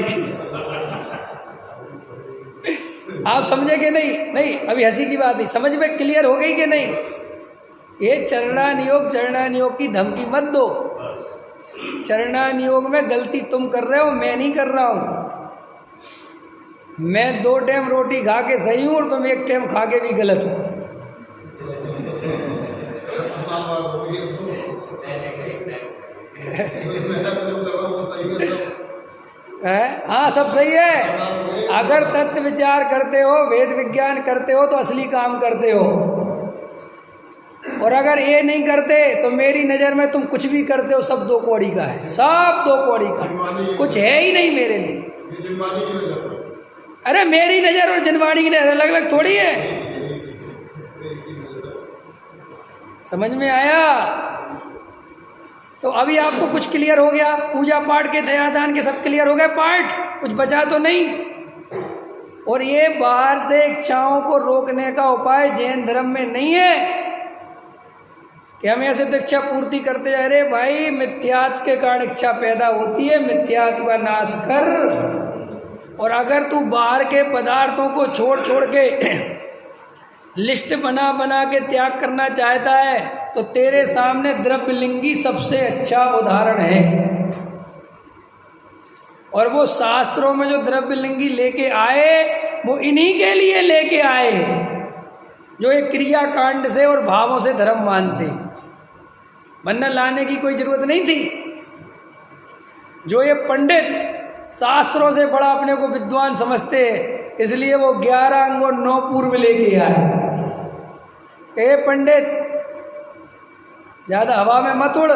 आप समझे कि नहीं? नहीं, अभी हंसी की बात नहीं, समझ में क्लियर हो गई कि नहीं? ये चरणानियोग की धमकी मत दो। चरणानियोग में गलती तुम कर रहे हो, मैं नहीं कर रहा हूं। मैं 2 टाइम रोटी खा के सही हूं और तुम 1 टाइम खा के भी गलत हो। हाँ सब सही है। अगर तत्व विचार करते हो, वेद विज्ञान करते हो तो असली काम करते हो। और अगर ये नहीं करते तो मेरी नज़र में तुम कुछ भी करते हो सब 2 कौड़ी का है, सब 2 कौड़ी का, कुछ है ही नहीं मेरे लिए। अरे मेरी नज़र और जनवाणी की नज़र अलग अलग थोड़ी है। समझ में आया? तो अभी आपको कुछ क्लियर हो गया? पूजा पाठ के, दयादान के सब क्लियर हो गए पार्ट, कुछ बचा तो नहीं। और ये बाहर से इच्छाओं को रोकने का उपाय जैन धर्म में नहीं है। कि हम ऐसे तो इच्छा पूर्ति करते जा रहे। भाई मिथ्यात्व के कारण इच्छा पैदा होती है, मिथ्यात्व का नाश कर। और अगर तू बाहर के पदार्थों को छोड़ छोड़ के लिस्ट बना बना के त्याग करना चाहता है तो तेरे सामने द्रव्यलिंगी सबसे अच्छा उदाहरण है। और वो शास्त्रों में जो द्रव्यलिंगी लेके आए वो इन्हीं के लिए लेके आए जो एक क्रिया कांड से और भावों से धर्म मानते हैं, वरना लाने की कोई जरूरत नहीं थी। जो ये पंडित शास्त्रों से बड़ा अपने को विद्वान समझते हैं, इसलिए वो 11 अंग और 9 पूर्व लेके आए। ए पंडित ज़्यादा हवा में मत उड़।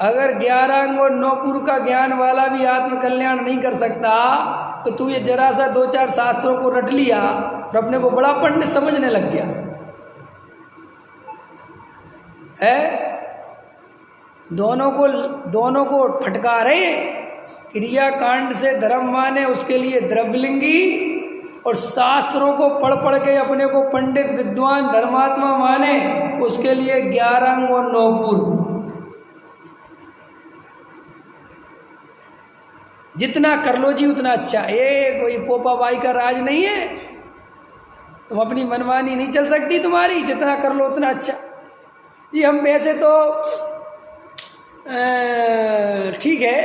अगर 11 अंग और 9 पूर्व का ज्ञान वाला भी आत्मकल्याण नहीं कर सकता तो तू ये जरा सा 2-4 शास्त्रों को रट लिया और अपने को बड़ा पंडित समझने लग गया है। दोनों को फटका रहे। क्रिया कांड से धर्म माने उसके लिए द्रव्यलिंगी, और शास्त्रों को पढ़ पढ़ के अपने को पंडित विद्वान धर्मात्मा माने उसके लिए 11 अंग और 9 पूर्व। जितना कर लो जी उतना अच्छा। ये कोई पोपा बाई का राज नहीं है, तुम अपनी मनमानी नहीं चल सकती तुम्हारी। जितना कर लो उतना अच्छा जी। हम वैसे तो ठीक है,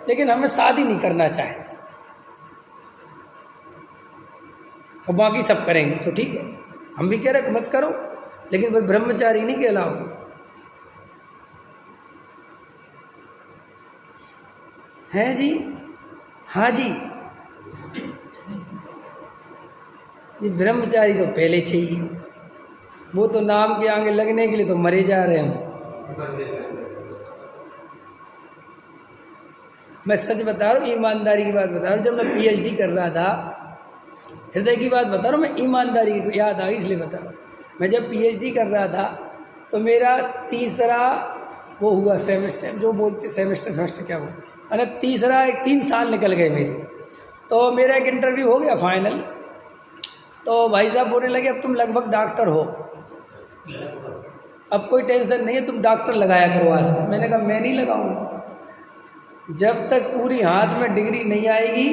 लेकिन हमें शादी नहीं करना चाहते, और बाकी सब करेंगे तो ठीक है। हम भी कह रहे मत करो, लेकिन फिर ब्रह्मचारी नहीं कहलाओगे। हैं जी? हाँ जी, ये ब्रह्मचारी तो पहले चाहिए, वो तो नाम के आगे लगने के लिए तो मरे जा रहे हैं। मैं सच बता रहा हूँ, ईमानदारी की बात बता रहा हूँ। जब मैं पीएचडी कर रहा था, हृदय की बात बता रहा हूँ, मैं ईमानदारी की याद आ गई इसलिए बता रहा हूँ। मैं जब पीएचडी कर रहा था तो मेरा तीसरा वो हुआ सेमेस्टर, जो बोलते सेमेस्टर क्या बोलते, अरे तीसरा 3 साल निकल गए मेरे। तो मेरा एक इंटरव्यू हो गया फाइनल, तो भाई साहब बोलने लगे अब तुम लगभग डॉक्टर हो, अब कोई टेंशन नहीं है, तुम डॉक्टर लगाया करो आज से। मैंने कहा मैं नहीं लगाऊंगा, जब तक पूरी हाथ में डिग्री नहीं आएगी,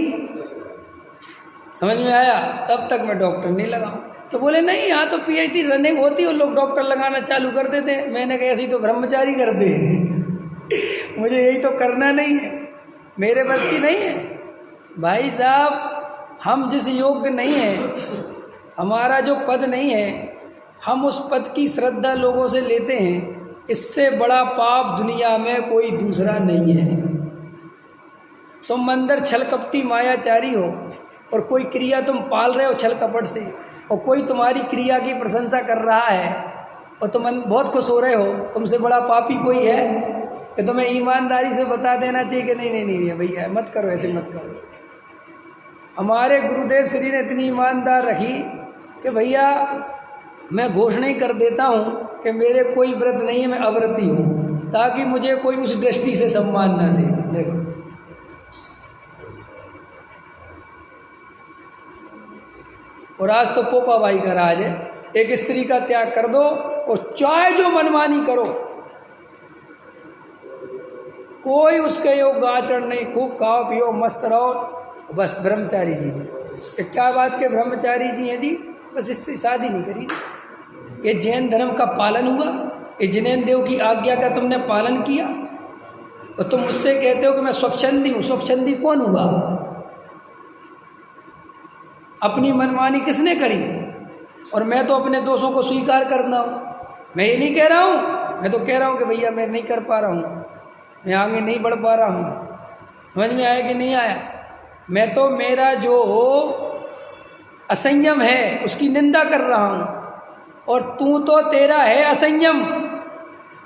समझ में आया, तब तक मैं डॉक्टर नहीं लगाऊँ। तो बोले नहीं, यहाँ तो पीएचडी रनिंग होती है और लोग डॉक्टर लगाना चालू कर देते हैं। मैंने कहा ऐसे ही तो ब्रह्मचारी करते हैं मुझे यही तो करना नहीं है, मेरे बस की नहीं है। भाई साहब, हम जिस योग्य नहीं है, हमारा जो पद नहीं है, हम उस पद की श्रद्धा लोगों से लेते हैं, इससे बड़ा पाप दुनिया में कोई दूसरा नहीं है। तुम अंदर छल कपटी मायाचारी हो और कोई क्रिया तुम पाल रहे हो छल कपट से, और कोई तुम्हारी क्रिया की प्रशंसा कर रहा है और तुम बहुत खुश हो रहे हो, तुमसे बड़ा पापी कोई है? कि तुम्हें ईमानदारी से बता देना चाहिए कि नहीं नहीं नहीं भैया मत करो, ऐसे मत करो। हमारे गुरुदेव श्री ने इतनी ईमानदार रखी कि भैया मैं घोषणा ही कर देता हूँ कि मेरे कोई व्रत नहीं है, मैं अव्रती हूँ, ताकि मुझे कोई उस दृष्टि से सम्मान ना दे। देखो, और आज तो पोपा भाई का राज है, एक स्त्री का त्याग कर दो और चाहे जो मनमानी करो, कोई उसके योग आचरण नहीं, खूब खाओ पियो मस्त रहो, बस ब्रह्मचारी जी हैं। क्या बात के ब्रह्मचारी जी हैं जी? बस स्त्री शादी नहीं करी। ये जैन धर्म का पालन हुआ, ये जैन देव की आज्ञा का तुमने पालन किया, और तुम मुझसे कहते हो कि मैं स्वच्छंदी हूँ। स्वच्छंदी कौन हुआ? अपनी मनमानी किसने करी? और मैं तो अपने दोषों को स्वीकार करना हूँ। मैं ये नहीं कह रहा हूँ, मैं तो कह रहा हूँ कि भैया मैं नहीं कर पा रहा हूँ, मैं आगे नहीं बढ़ पा रहा हूँ। समझ में आया कि नहीं आया? मैं तो मेरा जो असंयम है उसकी निंदा कर रहा हूँ, और तू तो तेरा है असंयम,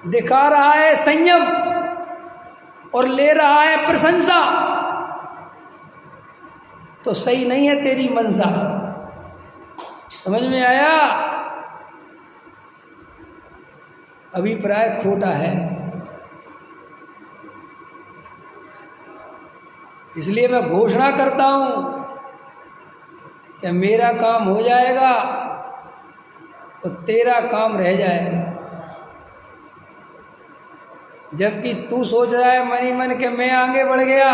दिखा रहा है संयम और ले रहा है प्रशंसा, तो सही नहीं है तेरी मनसा। समझ में आया? अभिप्राय खोटा है, इसलिए मैं घोषणा करता हूं कि मेरा काम हो जाएगा तो तेरा काम रह जाएगा। जबकि तू सोच रहा है मन ही मन के मैं आगे बढ़ गया,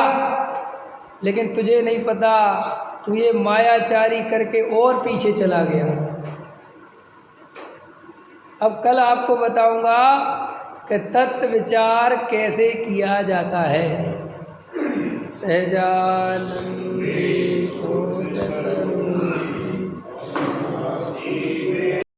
लेकिन तुझे नहीं पता तू ये मायाचारी करके और पीछे चला गया। अब कल आपको बताऊंगा कि तत्व विचार कैसे किया जाता है। सहजानंद